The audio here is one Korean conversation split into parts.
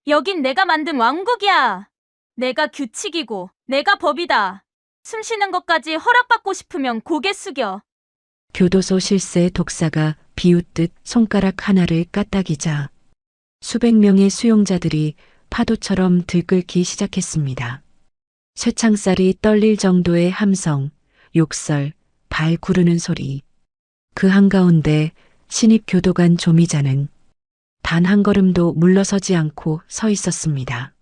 여긴 내가 만든 왕국이야. 내가 규칙이고 내가 법이다. 숨 쉬는 것까지 허락받고 싶으면 고개 숙여. 교도소 실세 독사가 비웃듯 손가락 하나를 까딱이자 수백 명의 수용자들이 파도처럼 들끓기 시작했습니다. 쇠창살이 떨릴 정도의 함성, 욕설, 발 구르는 소리. 그 한가운데 신입 교도관 조미자는 단 한 걸음도 물러서지 않고 서 있었습니다.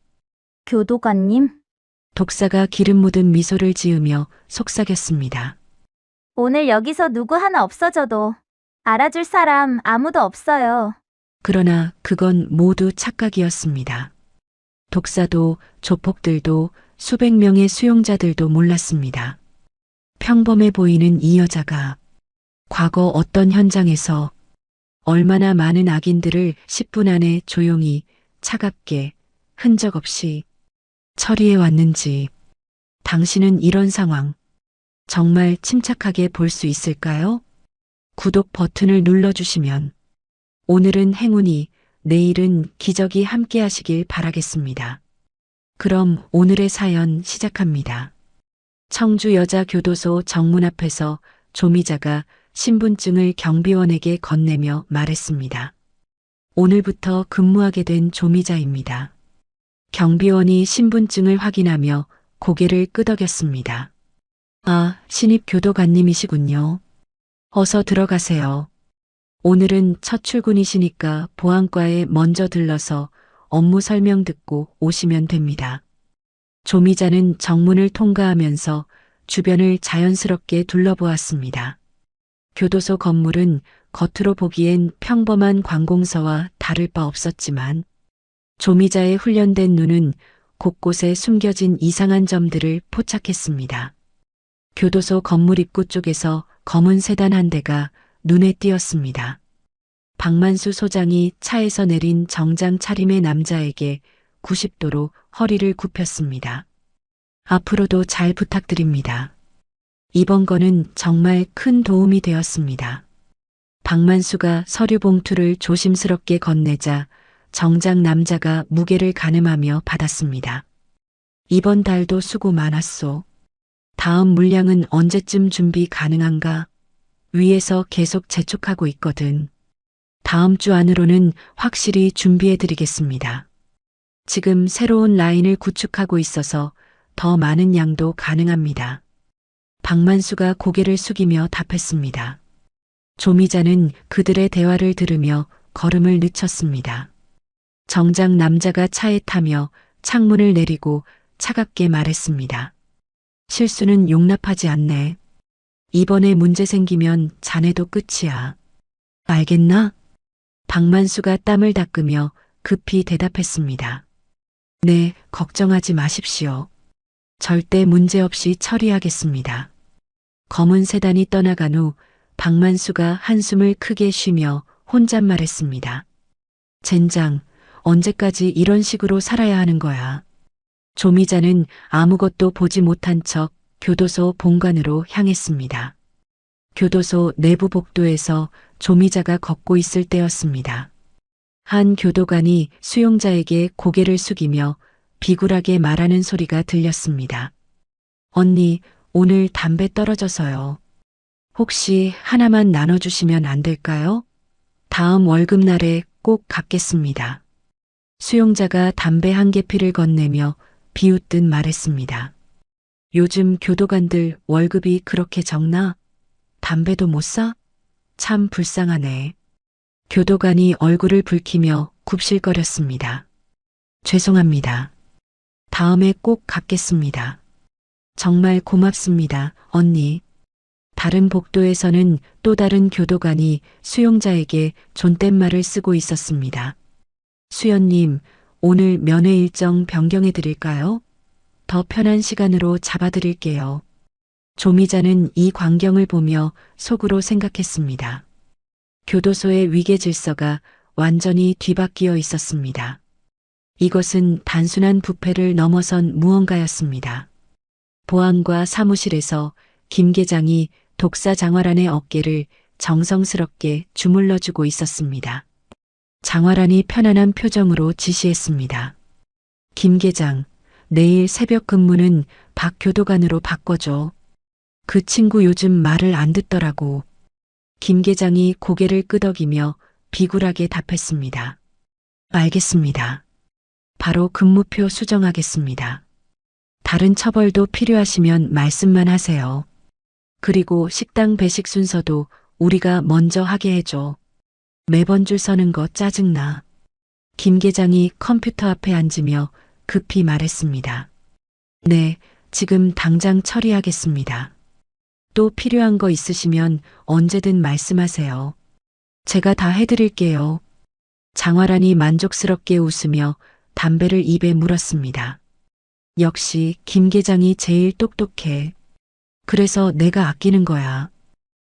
교도관님, 독사가 기름 묻은 미소를 지으며 속삭였습니다. 오늘 여기서 누구 하나 없어져도 알아줄 사람 아무도 없어요. 그러나 그건 모두 착각이었습니다. 독사도 조폭들도 수백 명의 수용자들도 몰랐습니다. 평범해 보이는 이 여자가 과거 어떤 현장에서 얼마나 많은 악인들을 10분 안에 조용히 차갑게 흔적 없이 처리해 왔는지. 당신은 이런 상황 정말 침착하게 볼 수 있을까요? 구독 버튼을 눌러주시면 오늘은 행운이, 내일은 기적이 함께 하시길 바라겠습니다. 그럼 오늘의 사연 시작합니다. 청주여자교도소 정문 앞에서 조미자가 신분증을 경비원에게 건네며 말했습니다. 오늘부터 근무하게 된 조미자입니다. 경비원이 신분증을 확인하며 고개를 끄덕였습니다. 아, 신입 교도관님이시군요. 어서 들어가세요. 오늘은 첫 출근이시니까 보안과에 먼저 들러서 업무 설명 듣고 오시면 됩니다. 조미자는 정문을 통과하면서 주변을 자연스럽게 둘러보았습니다. 교도소 건물은 겉으로 보기엔 평범한 관공서와 다를 바 없었지만 조미자의 훈련된 눈은 곳곳에 숨겨진 이상한 점들을 포착했습니다. 교도소 건물 입구 쪽에서 검은 세단 한 대가 눈에 띄었습니다. 박만수 소장이 차에서 내린 정장 차림의 남자에게 90도로 허리를 굽혔습니다. 앞으로도 잘 부탁드립니다. 이번 건은 정말 큰 도움이 되었습니다. 박만수가 서류 봉투를 조심스럽게 건네자 정장 남자가 무게를 가늠하며 받았습니다. 이번 달도 수고 많았소. 다음 물량은 언제쯤 준비 가능한가? 위에서 계속 재촉하고 있거든. 다음 주 안으로는 확실히 준비해드리겠습니다. 지금 새로운 라인을 구축하고 있어서 더 많은 양도 가능합니다. 박만수가 고개를 숙이며 답했습니다. 조미자는 그들의 대화를 들으며 걸음을 늦췄습니다. 정장 남자가 차에 타며 창문을 내리고 차갑게 말했습니다. 실수는 용납하지 않네. 이번에 문제 생기면 자네도 끝이야. 알겠나? 박만수가 땀을 닦으며 급히 대답했습니다. 네, 걱정하지 마십시오. 절대 문제 없이 처리하겠습니다. 검은 세단이 떠나간 후 박만수가 한숨을 크게 쉬며 혼잣말했습니다. 젠장, 언제까지 이런 식으로 살아야 하는 거야. 조미자는 아무것도 보지 못한 척 교도소 본관으로 향했습니다. 교도소 내부 복도에서 조미자가 걷고 있을 때였습니다. 한 교도관이 수용자에게 고개를 숙이며 비굴하게 말하는 소리가 들렸습니다. 언니, 오늘 담배 떨어져서요. 혹시 하나만 나눠주시면 안 될까요? 다음 월급날에 꼭 갚겠습니다. 수용자가 담배 한 개피를 건네며 비웃듯 말했습니다. 요즘 교도관들 월급이 그렇게 적나? 담배도 못 사? 참 불쌍하네. 교도관이 얼굴을 붉히며 굽실거렸습니다. 죄송합니다. 다음에 꼭 갚겠습니다. 정말 고맙습니다, 언니. 다른 복도에서는 또 다른 교도관이 수용자에게 존댓말을 쓰고 있었습니다. 수연님, 오늘 면회 일정 변경해 드릴까요? 더 편한 시간으로 잡아드릴게요. 조미자는 이 광경을 보며 속으로 생각했습니다. 교도소의 위계 질서가 완전히 뒤바뀌어 있었습니다. 이것은 단순한 부패를 넘어선 무언가였습니다. 보안과 사무실에서 김 계장이 독사 장활한의 어깨를 정성스럽게 주물러주고 있었습니다. 장화란이 편안한 표정으로 지시했습니다. 김 계장, 내일 새벽 근무는 박 교도관으로 바꿔줘. 그 친구 요즘 말을 안 듣더라고. 김 계장이 고개를 끄덕이며 비굴하게 답했습니다. 알겠습니다. 바로 근무표 수정하겠습니다. 다른 처벌도 필요하시면 말씀만 하세요. 그리고 식당 배식 순서도 우리가 먼저 하게 해줘. 매번 줄 서는 거 짜증나. 김 계장이 컴퓨터 앞에 앉으며 급히 말했습니다. 네, 지금 당장 처리하겠습니다. 또 필요한 거 있으시면 언제든 말씀하세요. 제가 다 해드릴게요. 장화란이 만족스럽게 웃으며 담배를 입에 물었습니다. 역시 김 계장이 제일 똑똑해. 그래서 내가 아끼는 거야.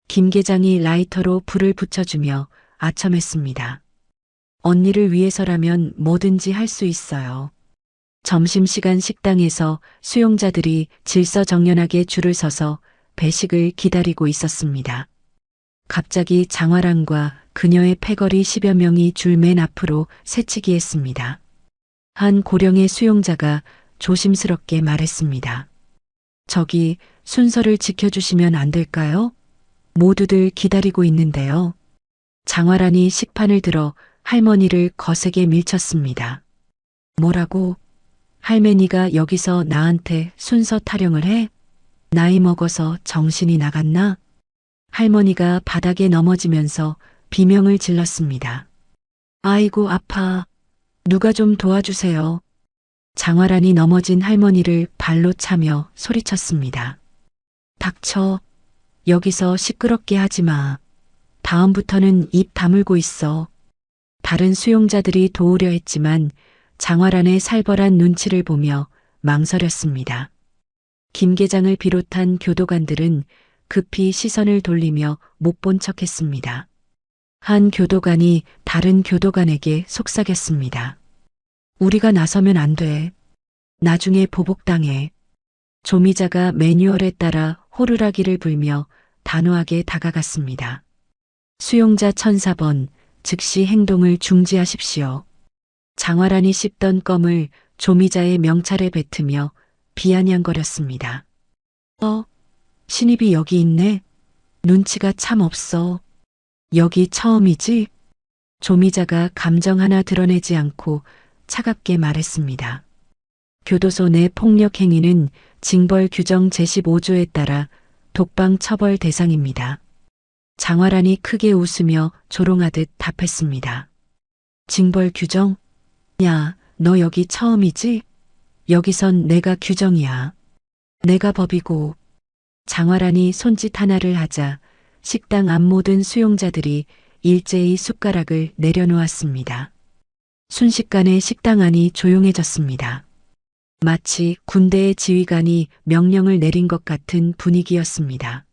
김 계장이 라이터로 불을 붙여주며 아첨했습니다. 언니를 위해서라면 뭐든지 할 수 있어요. 점심시간 식당에서 수용자들이 질서정연하게 줄을 서서 배식을 기다리고 있었습니다. 갑자기 장화란과 그녀의 패거리 10여 명이 줄 맨 앞으로 새치기 했습니다. 한 고령의 수용자가 조심스럽게 말했습니다. 저기 순서를 지켜주시면 안 될까요? 모두들 기다리고 있는데요. 장화란이 식판을 들어 할머니를 거세게 밀쳤습니다. 뭐라고? 할매니가 여기서 나한테 순서 타령을 해? 나이 먹어서 정신이 나갔나? 할머니가 바닥에 넘어지면서 비명을 질렀습니다. 아이고 아파. 누가 좀 도와주세요. 장화란이 넘어진 할머니를 발로 차며 소리쳤습니다. 닥쳐. 여기서 시끄럽게 하지 마. 다음부터는 입 다물고 있어. 다른 수용자들이 도우려 했지만 장화란의 살벌한 눈치를 보며 망설였습니다. 김 계장을 비롯한 교도관들은 급히 시선을 돌리며 못 본 척했습니다. 한 교도관이 다른 교도관에게 속삭였습니다. 우리가 나서면 안 돼. 나중에 보복당해. 조미자가 매뉴얼에 따라 호루라기를 불며 단호하게 다가갔습니다. 수용자 1004번, 즉시 행동을 중지하십시오. 장화란이 씹던 껌을 조미자의 명찰에 뱉으며 비아냥거렸습니다. 신입이 여기 있네. 눈치가 참 없어. 여기 처음이지? 조미자가 감정 하나 드러내지 않고 차갑게 말했습니다. 교도소 내 폭력 행위는 징벌 규정 제15조에 따라 독방 처벌 대상입니다. 장화란이 크게 웃으며 조롱하듯 답했습니다. 징벌 규정? 야, 너 여기 처음이지? 여기선 내가 규정이야. 내가 법이고. 장화란이 손짓 하나를 하자 식당 앞 모든 수용자들이 일제히 숟가락을 내려놓았습니다. 순식간에 식당 안이 조용해졌습니다. 마치 군대의 지휘관이 명령을 내린 것 같은 분위기였습니다.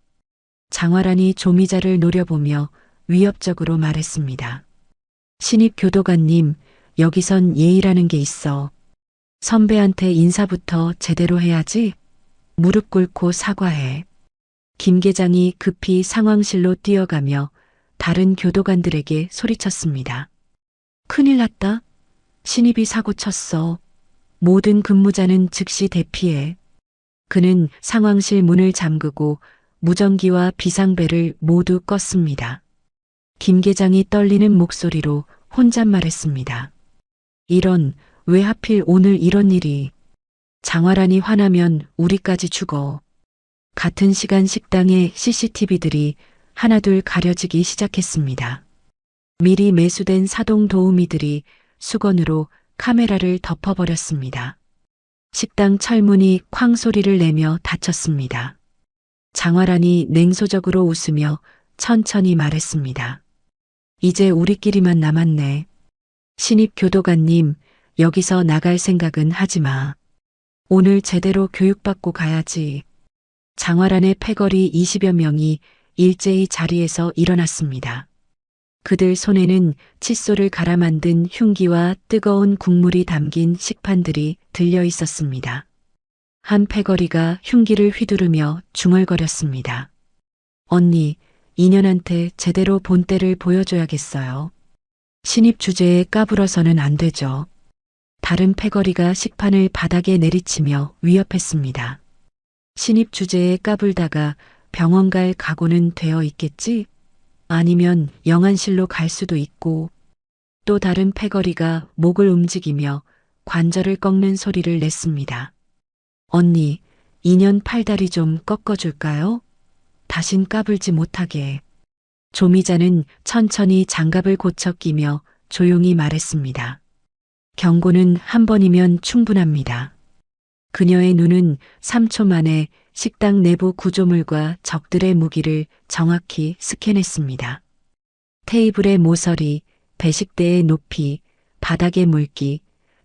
장화란이 조미자를 노려보며 위협적으로 말했습니다. 신입 교도관님, 여기선 예의라는 게 있어. 선배한테 인사부터 제대로 해야지. 무릎 꿇고 사과해. 김 계장이 급히 상황실로 뛰어가며 다른 교도관들에게 소리쳤습니다. 큰일 났다. 신입이 사고 쳤어. 모든 근무자는 즉시 대피해. 그는 상황실 문을 잠그고 무전기와 비상벨을 모두 껐습니다. 김 계장이 떨리는 목소리로 혼잣말했습니다. 왜 하필 오늘 이런 일이. 장화란이 화나면 우리까지 죽어. 같은 시간 식당의 CCTV들이 하나둘 가려지기 시작했습니다. 미리 매수된 사동 도우미들이 수건으로 카메라를 덮어버렸습니다. 식당 철문이 쾅 소리를 내며 닫혔습니다. 장화란이 냉소적으로 웃으며 천천히 말했습니다. 이제 우리끼리만 남았네. 신입 교도관님, 여기서 나갈 생각은 하지 마. 오늘 제대로 교육받고 가야지. 장화란의 패거리 20여 명이 일제히 자리에서 일어났습니다. 그들 손에는 칫솔을 갈아 만든 흉기와 뜨거운 국물이 담긴 식판들이 들려 있었습니다. 한 패거리가 흉기를 휘두르며 중얼거렸습니다. 언니, 인연한테 제대로 본때를 보여줘야겠어요. 신입 주제에 까불어서는 안 되죠. 다른 패거리가 식판을 바닥에 내리치며 위협했습니다. 신입 주제에 까불다가 병원 갈 각오는 되어 있겠지? 아니면 영안실로 갈 수도 있고, 또 다른 패거리가 목을 움직이며 관절을 꺾는 소리를 냈습니다. 언니, 2년 팔다리 좀 꺾어줄까요? 다신 까불지 못하게. 조미자는 천천히 장갑을 고쳐 끼며 조용히 말했습니다. 경고는 한 번이면 충분합니다. 그녀의 눈은 3초 만에 식당 내부 구조물과 적들의 무기를 정확히 스캔했습니다. 테이블의 모서리, 배식대의 높이, 바닥의 물기,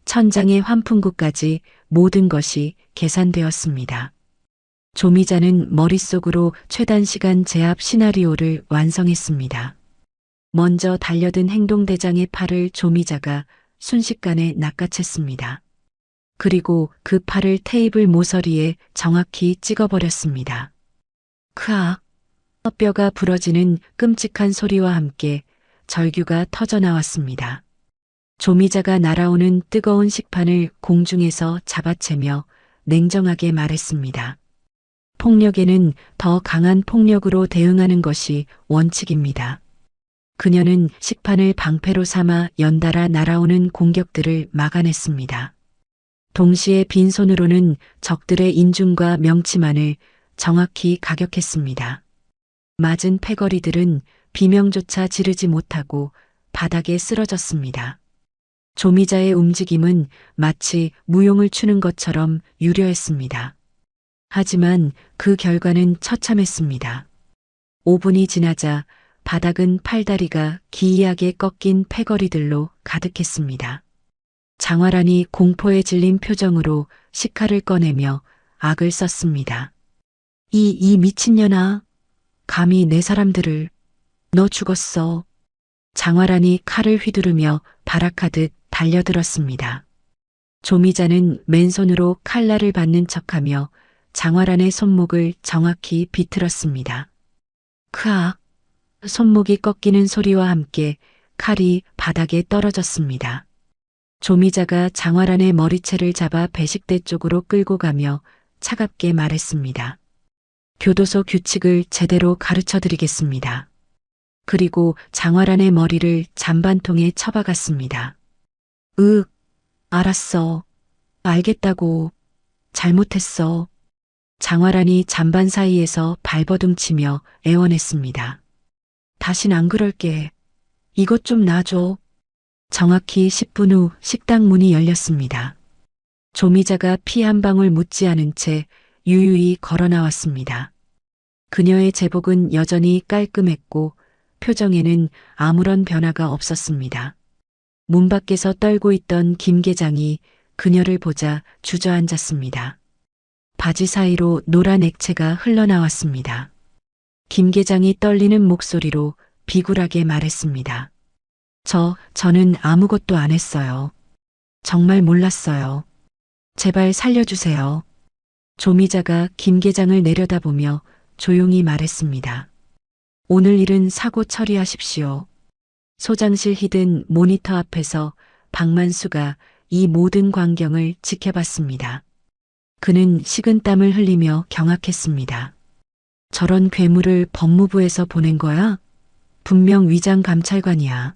천장의 환풍구까지 모든 것이 계산되었습니다. 조미자는 머릿속으로 최단 시간 제압 시나리오를 완성했습니다. 먼저 달려든 행동대장의 팔을 조미자가 순식간에 낚아챘습니다. 그리고 그 팔을 테이블 모서리에 정확히 찍어버렸습니다. 크악! 뼈가 부러지는 끔찍한 소리와 함께 절규가 터져나왔습니다. 조미자가 날아오는 뜨거운 식판을 공중에서 잡아채며 냉정하게 말했습니다. 폭력에는 더 강한 폭력으로 대응하는 것이 원칙입니다. 그녀는 식판을 방패로 삼아 연달아 날아오는 공격들을 막아냈습니다. 동시에 빈손으로는 적들의 인중과 명치만을 정확히 가격했습니다. 맞은 패거리들은 비명조차 지르지 못하고 바닥에 쓰러졌습니다. 조미자의 움직임은 마치 무용을 추는 것처럼 유려했습니다. 하지만 그 결과는 처참했습니다. 5분이 지나자 바닥은 팔다리가 기이하게 꺾인 패거리들로 가득했습니다. 장화란이 공포에 질린 표정으로 식칼을 꺼내며 악을 썼습니다. 이 미친년아, 감히 내 사람들을, 너 죽었어. 장화란이 칼을 휘두르며 발악하듯 달려들었습니다. 조미자는 맨손으로 칼날을 받는 척하며 장화란의 손목을 정확히 비틀었습니다. 크악! 손목이 꺾이는 소리와 함께 칼이 바닥에 떨어졌습니다. 조미자가 장화란의 머리채를 잡아 배식대 쪽으로 끌고 가며 차갑게 말했습니다. 교도소 규칙을 제대로 가르쳐 드리겠습니다. 그리고 장화란의 머리를 잔반통에 쳐박았습니다. 알았어. 알겠다고. 잘못했어. 장화란이 잔반 사이에서 발버둥치며 애원했습니다. 다신 안 그럴게. 이것 좀 놔줘. 정확히 10분 후 식당 문이 열렸습니다. 조미자가 피 한 방울 묻지 않은 채 유유히 걸어 나왔습니다. 그녀의 제복은 여전히 깔끔했고 표정에는 아무런 변화가 없었습니다. 문 밖에서 떨고 있던 김 계장이 그녀를 보자 주저앉았습니다. 바지 사이로 노란 액체가 흘러나왔습니다. 김 계장이 떨리는 목소리로 비굴하게 말했습니다. 저는 아무것도 안 했어요. 정말 몰랐어요. 제발 살려주세요. 조미자가 김 계장을 내려다보며 조용히 말했습니다. 오늘 일은 사고 처리하십시오. 소장실 히든 모니터 앞에서 박만수가 이 모든 광경을 지켜봤습니다. 그는 식은땀을 흘리며 경악했습니다. 저런 괴물을 법무부에서 보낸 거야? 분명 위장 감찰관이야.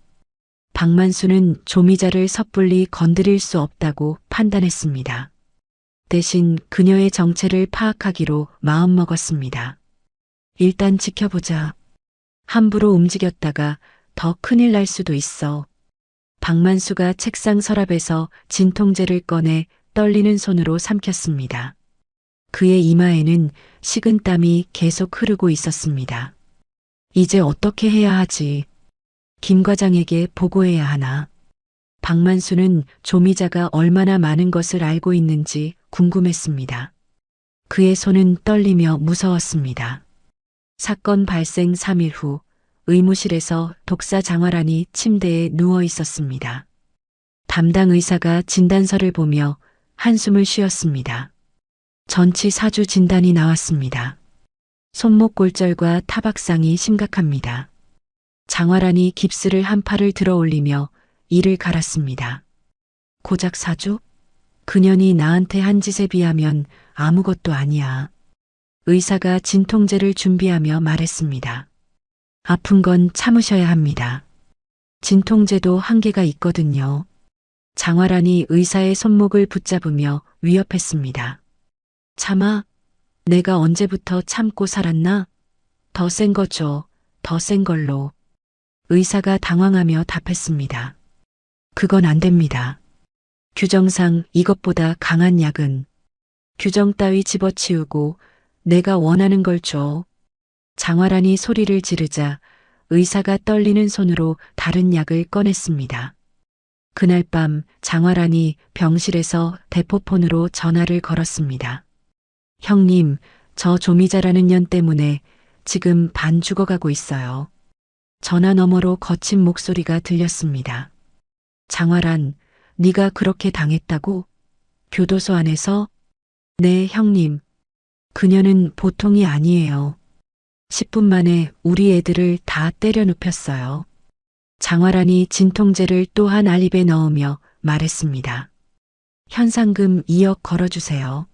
박만수는 조미자를 섣불리 건드릴 수 없다고 판단했습니다. 대신 그녀의 정체를 파악하기로 마음먹었습니다. 일단 지켜보자. 함부로 움직였다가 더 큰일 날 수도 있어. 박만수가 책상 서랍에서 진통제를 꺼내 떨리는 손으로 삼켰습니다. 그의 이마에는 식은땀이 계속 흐르고 있었습니다. 이제 어떻게 해야 하지? 김 과장에게 보고해야 하나? 박만수는 조미자가 얼마나 많은 것을 알고 있는지 궁금했습니다. 그의 손은 떨리며 무서웠습니다. 사건 발생 3일 후 의무실에서 독사 장화란이 침대에 누워 있었습니다. 담당 의사가 진단서를 보며 한숨을 쉬었습니다. 전치 4주 진단이 나왔습니다. 손목 골절과 타박상이 심각합니다. 장화란이 깁스를 한 팔을 들어 올리며 이를 갈았습니다. 고작 4주? 그년이 나한테 한 짓에 비하면 아무것도 아니야. 의사가 진통제를 준비하며 말했습니다. 아픈 건 참으셔야 합니다. 진통제도 한계가 있거든요. 장화란이 의사의 손목을 붙잡으며 위협했습니다. 참아. 내가 언제부터 참고 살았나? 더 센 거 줘. 더 센 걸로. 의사가 당황하며 답했습니다. 그건 안 됩니다. 규정상 이것보다 강한 약은 규정 따위 집어치우고 내가 원하는 걸 줘. 장화란이 소리를 지르자 의사가 떨리는 손으로 다른 약을 꺼냈습니다. 그날 밤 장화란이 병실에서 대포폰으로 전화를 걸었습니다. 형님, 저 조미자라는 년 때문에 지금 반 죽어가고 있어요. 전화 너머로 거친 목소리가 들렸습니다. 장화란, 네가 그렇게 당했다고? 교도소 안에서? 네, 형님. 그녀는 보통이 아니에요. 10분 만에 우리 애들을 다 때려 눕혔어요. 장화란이 진통제를 또 한 알입에 넣으며 말했습니다. 현상금 2억 걸어주세요.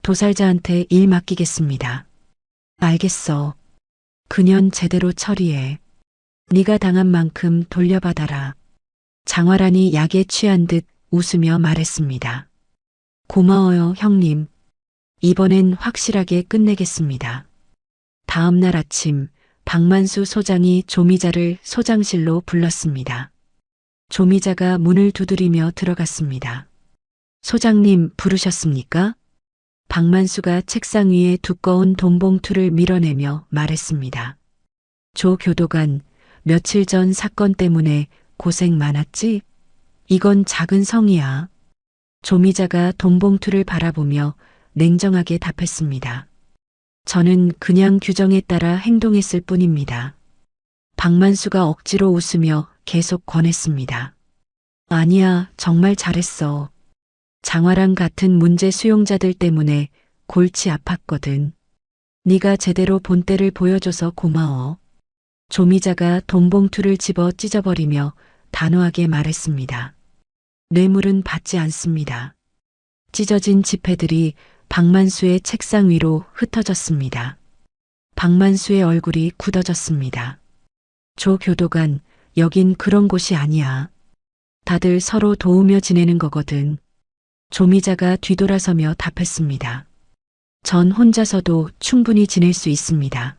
도살자한테 일 맡기겠습니다. 알겠어. 그년 제대로 처리해. 네가 당한 만큼 돌려받아라. 장화란이 약에 취한 듯 웃으며 말했습니다. 고마워요, 형님. 이번엔 확실하게 끝내겠습니다. 다음 날 아침 박만수 소장이 조미자를 소장실로 불렀습니다. 조미자가 문을 두드리며 들어갔습니다. 소장님 부르셨습니까? 박만수가 책상 위에 두꺼운 돈봉투를 밀어내며 말했습니다. 조 교도관, 며칠 전 사건 때문에 고생 많았지? 이건 작은 성이야. 조미자가 돈봉투를 바라보며 냉정하게 답했습니다. 저는 그냥 규정에 따라 행동했을 뿐입니다. 박만수가 억지로 웃으며 계속 권했습니다. 아니야, 정말 잘했어. 장화랑 같은 문제 수용자들 때문에 골치 아팠거든. 네가 제대로 본때를 보여줘서 고마워. 조미자가 돈봉투를 집어 찢어버리며 단호하게 말했습니다. 뇌물은 받지 않습니다. 찢어진 지폐들이 박만수의 책상 위로 흩어졌습니다. 박만수의 얼굴이 굳어졌습니다. 조 교도관, 여긴 그런 곳이 아니야. 다들 서로 도우며 지내는 거거든. 조미자가 뒤돌아서며 답했습니다. 전 혼자서도 충분히 지낼 수 있습니다.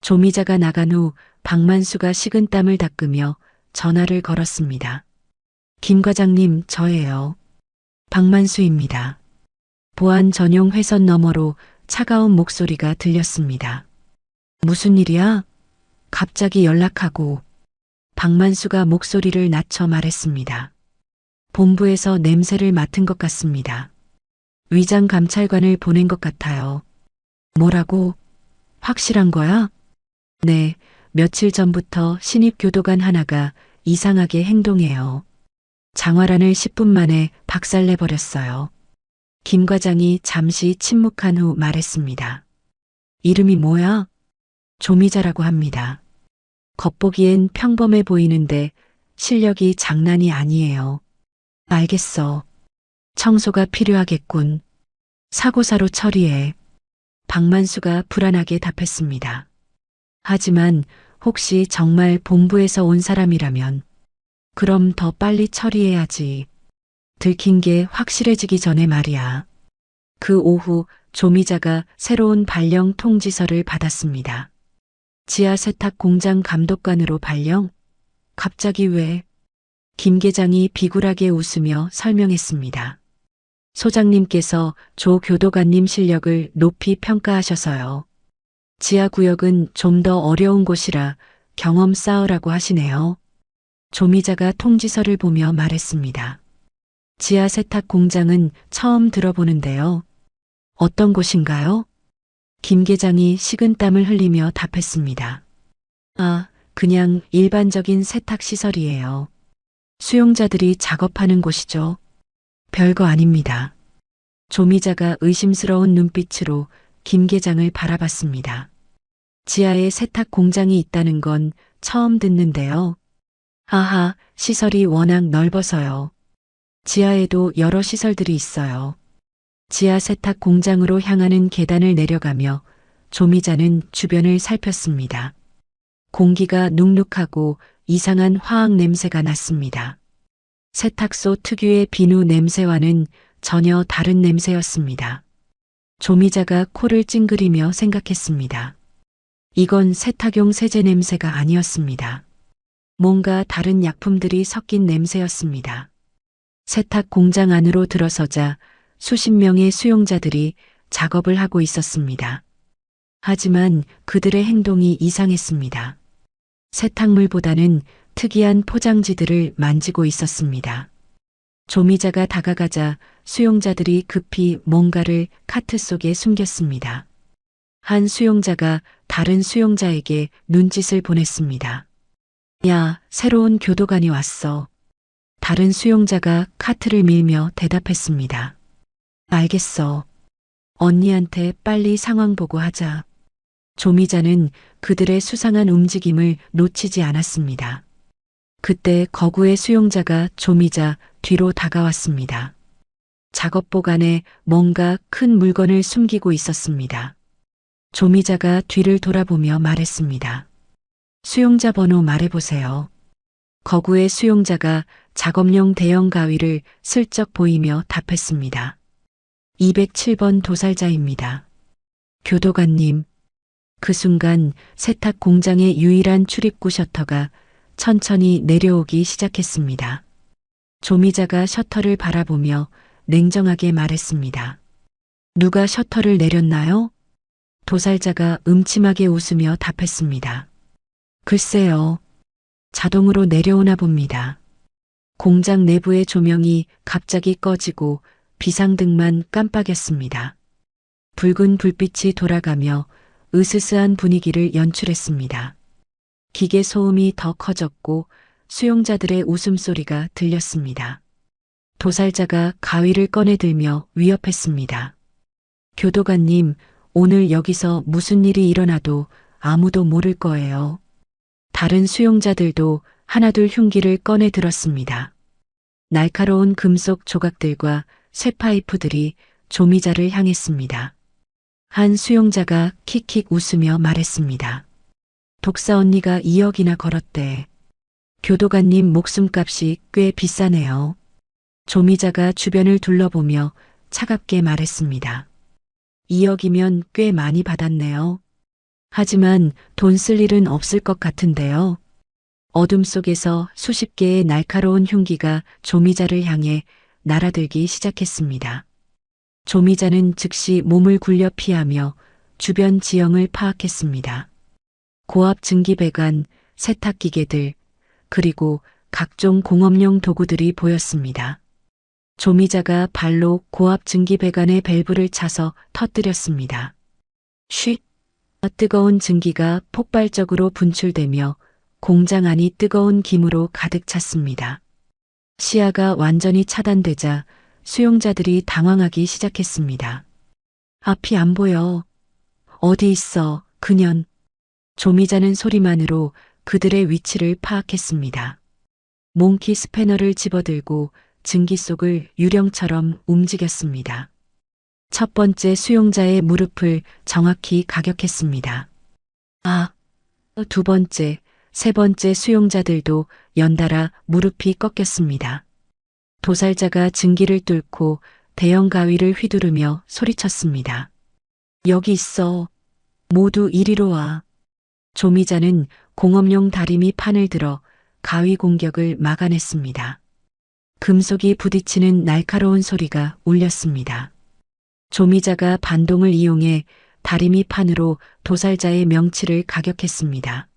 조미자가 나간 후 박만수가 식은땀을 닦으며 전화를 걸었습니다. 김 과장님, 저예요. 박만수입니다. 보안 전용 회선 너머로 차가운 목소리가 들렸습니다. 무슨 일이야? 갑자기 연락하고. 박만수가 목소리를 낮춰 말했습니다. 본부에서 냄새를 맡은 것 같습니다. 위장 감찰관을 보낸 것 같아요. 뭐라고? 확실한 거야? 네, 며칠 전부터 신입 교도관 하나가 이상하게 행동해요. 장화란을 10분 만에 박살내버렸어요. 김 과장이 잠시 침묵한 후 말했습니다. 이름이 뭐야? 조미자라고 합니다. 겉보기엔 평범해 보이는데 실력이 장난이 아니에요. 알겠어. 청소가 필요하겠군. 사고사로 처리해. 박만수가 불안하게 답했습니다. 하지만 혹시 정말 본부에서 온 사람이라면 그럼 더 빨리 처리해야지. 들킨 게 확실해지기 전에 말이야. 그 오후 조미자가 새로운 발령 통지서를 받았습니다. 지하 세탁 공장 감독관으로 발령? 갑자기 왜? 김 계장이 비굴하게 웃으며 설명했습니다. 소장님께서 조 교도관님 실력을 높이 평가하셔서요. 지하 구역은 좀 더 어려운 곳이라 경험 쌓으라고 하시네요. 조미자가 통지서를 보며 말했습니다. 지하 세탁 공장은 처음 들어보는데요. 어떤 곳인가요? 김 계장이 식은땀을 흘리며 답했습니다. 아, 그냥 일반적인 세탁 시설이에요. 수용자들이 작업하는 곳이죠. 별거 아닙니다. 조미자가 의심스러운 눈빛으로 김 계장을 바라봤습니다. 지하에 세탁 공장이 있다는 건 처음 듣는데요. 하하, 시설이 워낙 넓어서요. 지하에도 여러 시설들이 있어요. 지하 세탁 공장으로 향하는 계단을 내려가며 조미자는 주변을 살폈습니다. 공기가 눅눅하고 이상한 화학 냄새가 났습니다. 세탁소 특유의 비누 냄새와는 전혀 다른 냄새였습니다. 조미자가 코를 찡그리며 생각했습니다. 이건 세탁용 세제 냄새가 아니었습니다. 뭔가 다른 약품들이 섞인 냄새였습니다. 세탁 공장 안으로 들어서자 수십 명의 수용자들이 작업을 하고 있었습니다. 하지만 그들의 행동이 이상했습니다. 세탁물보다는 특이한 포장지들을 만지고 있었습니다. 조미자가 다가가자 수용자들이 급히 뭔가를 카트 속에 숨겼습니다. 한 수용자가 다른 수용자에게 눈짓을 보냈습니다. 야, 새로운 교도관이 왔어. 다른 수용자가 카트를 밀며 대답했습니다. 알겠어. 언니한테 빨리 상황 보고하자. 조미자는 그들의 수상한 움직임을 놓치지 않았습니다. 그때 거구의 수용자가 조미자 뒤로 다가왔습니다. 작업복 안에 뭔가 큰 물건을 숨기고 있었습니다. 조미자가 뒤를 돌아보며 말했습니다. 수용자 번호 말해보세요. 거구의 수용자가 작업용 대형 가위를 슬쩍 보이며 답했습니다. 207번 도살자입니다. 교도관님. 그 순간 세탁 공장의 유일한 출입구 셔터가 천천히 내려오기 시작했습니다. 조미자가 셔터를 바라보며 냉정하게 말했습니다. 누가 셔터를 내렸나요? 도살자가 음침하게 웃으며 답했습니다. 글쎄요. 자동으로 내려오나 봅니다. 공장 내부의 조명이 갑자기 꺼지고 비상등만 깜빡였습니다. 붉은 불빛이 돌아가며 으스스한 분위기를 연출했습니다. 기계 소음이 더 커졌고 수용자들의 웃음소리가 들렸습니다. 도살자가 가위를 꺼내들며 위협했습니다. 교도관님, 오늘 여기서 무슨 일이 일어나도 아무도 모를 거예요. 다른 수용자들도 하나둘 흉기를 꺼내 들었습니다. 날카로운 금속 조각들과 쇠파이프들이 조미자를 향했습니다. 한 수용자가 킥킥 웃으며 말했습니다. 독사 언니가 2억이나 걸었대. 교도관님 목숨값이 꽤 비싸네요. 조미자가 주변을 둘러보며 차갑게 말했습니다. 2억이면 꽤 많이 받았네요. 하지만 돈 쓸 일은 없을 것 같은데요. 어둠 속에서 수십 개의 날카로운 흉기가 조미자를 향해 날아들기 시작했습니다. 조미자는 즉시 몸을 굴려 피하며 주변 지형을 파악했습니다. 고압 증기배관, 세탁기계들, 그리고 각종 공업용 도구들이 보였습니다. 조미자가 발로 고압 증기배관의 밸브를 차서 터뜨렸습니다. 쉿! 뜨거운 증기가 폭발적으로 분출되며 공장 안이 뜨거운 김으로 가득 찼습니다. 시야가 완전히 차단되자 수용자들이 당황하기 시작했습니다. 앞이 안 보여. 어디 있어, 그년. 조미자는 소리만으로 그들의 위치를 파악했습니다. 몽키 스패너를 집어들고 증기 속을 유령처럼 움직였습니다. 첫 번째 수용자의 무릎을 정확히 가격했습니다. 두 번째, 세 번째 수용자들도 연달아 무릎이 꺾였습니다. 도살자가 증기를 뚫고 대형 가위를 휘두르며 소리쳤습니다. 여기 있어. 모두 이리로 와. 조미자는 공업용 다리미 판을 들어 가위 공격을 막아냈습니다. 금속이 부딪히는 날카로운 소리가 울렸습니다. 조미자가 반동을 이용해 다리미 판으로 도살자의 명치를 가격했습니다.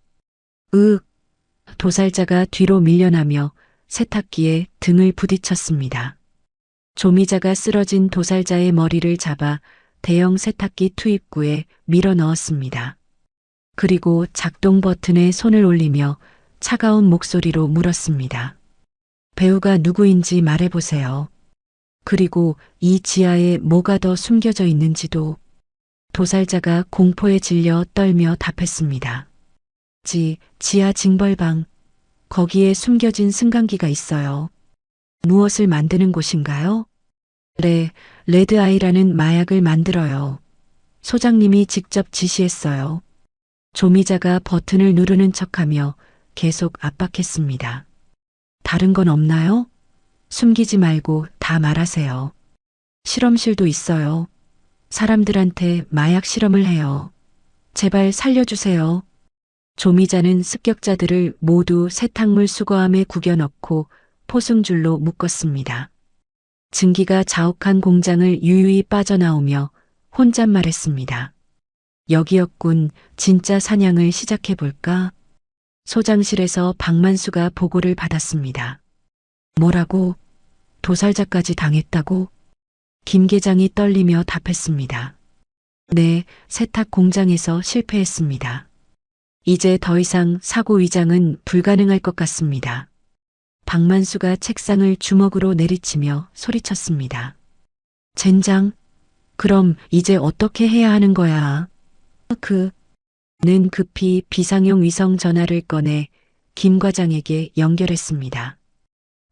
도살자가 뒤로 밀려나며 세탁기에 등을 부딪혔습니다. 조미자가 쓰러진 도살자의 머리를 잡아 대형 세탁기 투입구에 밀어 넣었습니다. 그리고 작동 버튼에 손을 올리며 차가운 목소리로 물었습니다. 배우가 누구인지 말해보세요. 그리고 이 지하에 뭐가 더 숨겨져 있는지도. 도살자가 공포에 질려 떨며 답했습니다. 지하 징벌방. 거기에 숨겨진 승강기가 있어요. 무엇을 만드는 곳인가요? 레드아이라는 마약을 만들어요. 소장님이 직접 지시했어요. 조미자가 버튼을 누르는 척하며 계속 압박했습니다. 다른 건 없나요? 숨기지 말고 다 말하세요. 실험실도 있어요. 사람들한테 마약 실험을 해요. 제발 살려주세요. 조미자는 습격자들을 모두 세탁물 수거함에 구겨 넣고 포승줄로 묶었습니다. 증기가 자욱한 공장을 유유히 빠져나오며 혼잣말했습니다. 여기였군. 진짜 사냥을 시작해볼까? 소장실에서 박만수가 보고를 받았습니다. 뭐라고? 도살자까지 당했다고? 김 계장이 떨리며 답했습니다. 네, 세탁 공장에서 실패했습니다. 이제 더 이상 사고 위장은 불가능할 것 같습니다. 박만수가 책상을 주먹으로 내리치며 소리쳤습니다. 젠장, 그럼 이제 어떻게 해야 하는 거야? 는 급히 비상용 위성 전화를 꺼내 김 과장에게 연결했습니다.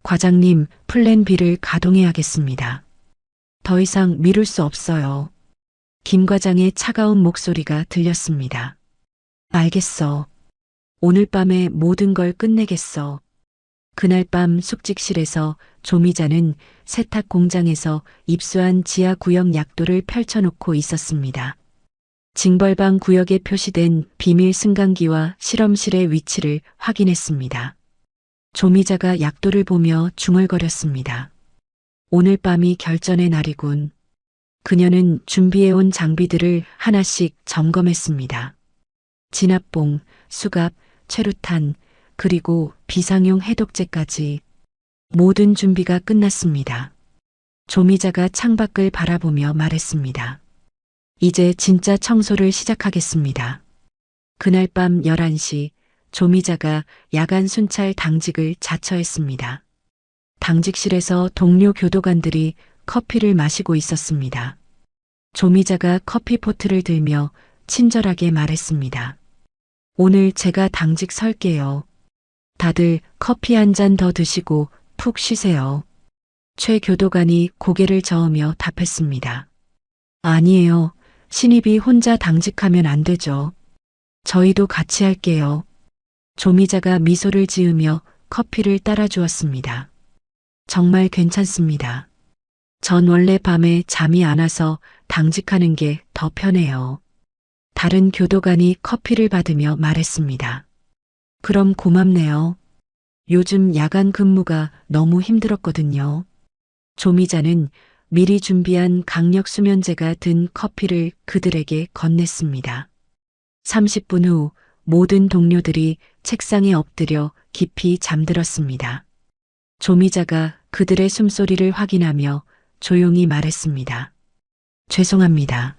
과장님, 플랜 B를 가동해야겠습니다. 더 이상 미룰 수 없어요. 김 과장의 차가운 목소리가 들렸습니다. 알겠어. 오늘 밤에 모든 걸 끝내겠어. 그날 밤 숙직실에서 조미자는 세탁 공장에서 입수한 지하 구역 약도를 펼쳐놓고 있었습니다. 징벌방 구역에 표시된 비밀 승강기와 실험실의 위치를 확인했습니다. 조미자가 약도를 보며 중얼거렸습니다. 오늘 밤이 결전의 날이군. 그녀는 준비해온 장비들을 하나씩 점검했습니다. 진압봉, 수갑, 최루탄, 그리고 비상용 해독제까지 모든 준비가 끝났습니다. 조미자가 창밖을 바라보며 말했습니다. 이제 진짜 청소를 시작하겠습니다. 그날 밤 11시 조미자가 야간 순찰 당직을 자처했습니다. 당직실에서 동료 교도관들이 커피를 마시고 있었습니다. 조미자가 커피포트를 들며 친절하게 말했습니다. 오늘 제가 당직 설게요. 다들 커피 한 잔 더 드시고 푹 쉬세요. 최 교도관이 고개를 저으며 답했습니다. 아니에요. 신입이 혼자 당직하면 안 되죠. 저희도 같이 할게요. 조미자가 미소를 지으며 커피를 따라주었습니다. 정말 괜찮습니다. 전 원래 밤에 잠이 안 와서 당직하는 게 더 편해요. 다른 교도관이 커피를 받으며 말했습니다. 그럼 고맙네요. 요즘 야간 근무가 너무 힘들었거든요. 조미자는 미리 준비한 강력 수면제가 든 커피를 그들에게 건넸습니다. 30분 후 모든 동료들이 책상에 엎드려 깊이 잠들었습니다. 조미자가 그들의 숨소리를 확인하며 조용히 말했습니다. 죄송합니다.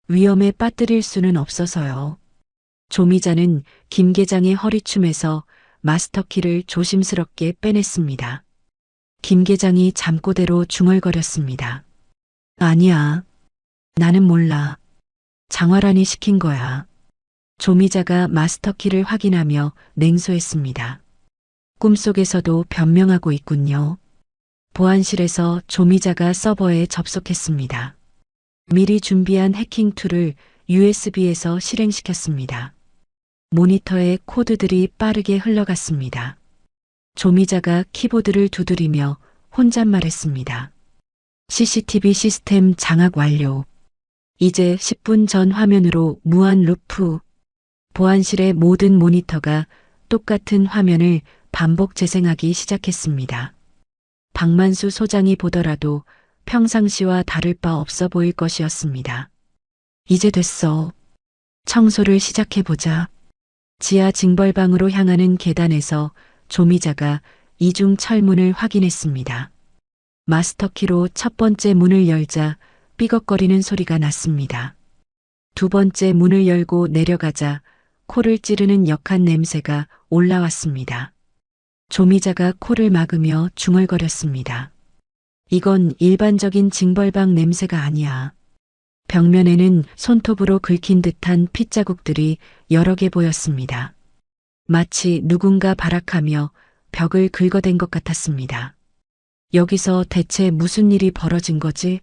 위험에 빠뜨릴 수는 없어서요. 조미자는 김 계장의 허리춤에서 마스터키를 조심스럽게 빼냈습니다. 김 계장이 잠꼬대로 중얼거렸습니다. 아니야. 나는 몰라. 장화란이 시킨 거야. 조미자가 마스터키를 확인하며 냉소했습니다. 꿈속에서도 변명하고 있군요. 보안실에서 조미자가 서버에 접속했습니다. 미리 준비한 해킹 툴을 USB에서 실행시켰습니다. 모니터에 코드들이 빠르게 흘러갔습니다. 조미자가 키보드를 두드리며 혼잣말했습니다. CCTV 시스템 장악 완료. 이제 10분 전 화면으로 무한 루프. 보안실의 모든 모니터가 똑같은 화면을 반복 재생하기 시작했습니다. 박만수 소장이 보더라도 평상시와 다를 바 없어 보일 것이었습니다. 이제 됐어. 청소를 시작해보자. 지하 징벌방으로 향하는 계단에서 조미자가 이중 철문을 확인했습니다. 마스터키로 첫 번째 문을 열자 삐걱거리는 소리가 났습니다. 두 번째 문을 열고 내려가자 코를 찌르는 역한 냄새가 올라왔습니다. 조미자가 코를 막으며 중얼거렸습니다. 이건 일반적인 징벌방 냄새가 아니야. 벽면에는 손톱으로 긁힌 듯한 핏자국들이 여러 개 보였습니다. 마치 누군가 발악하며 벽을 긁어댄 것 같았습니다. 여기서 대체 무슨 일이 벌어진 거지?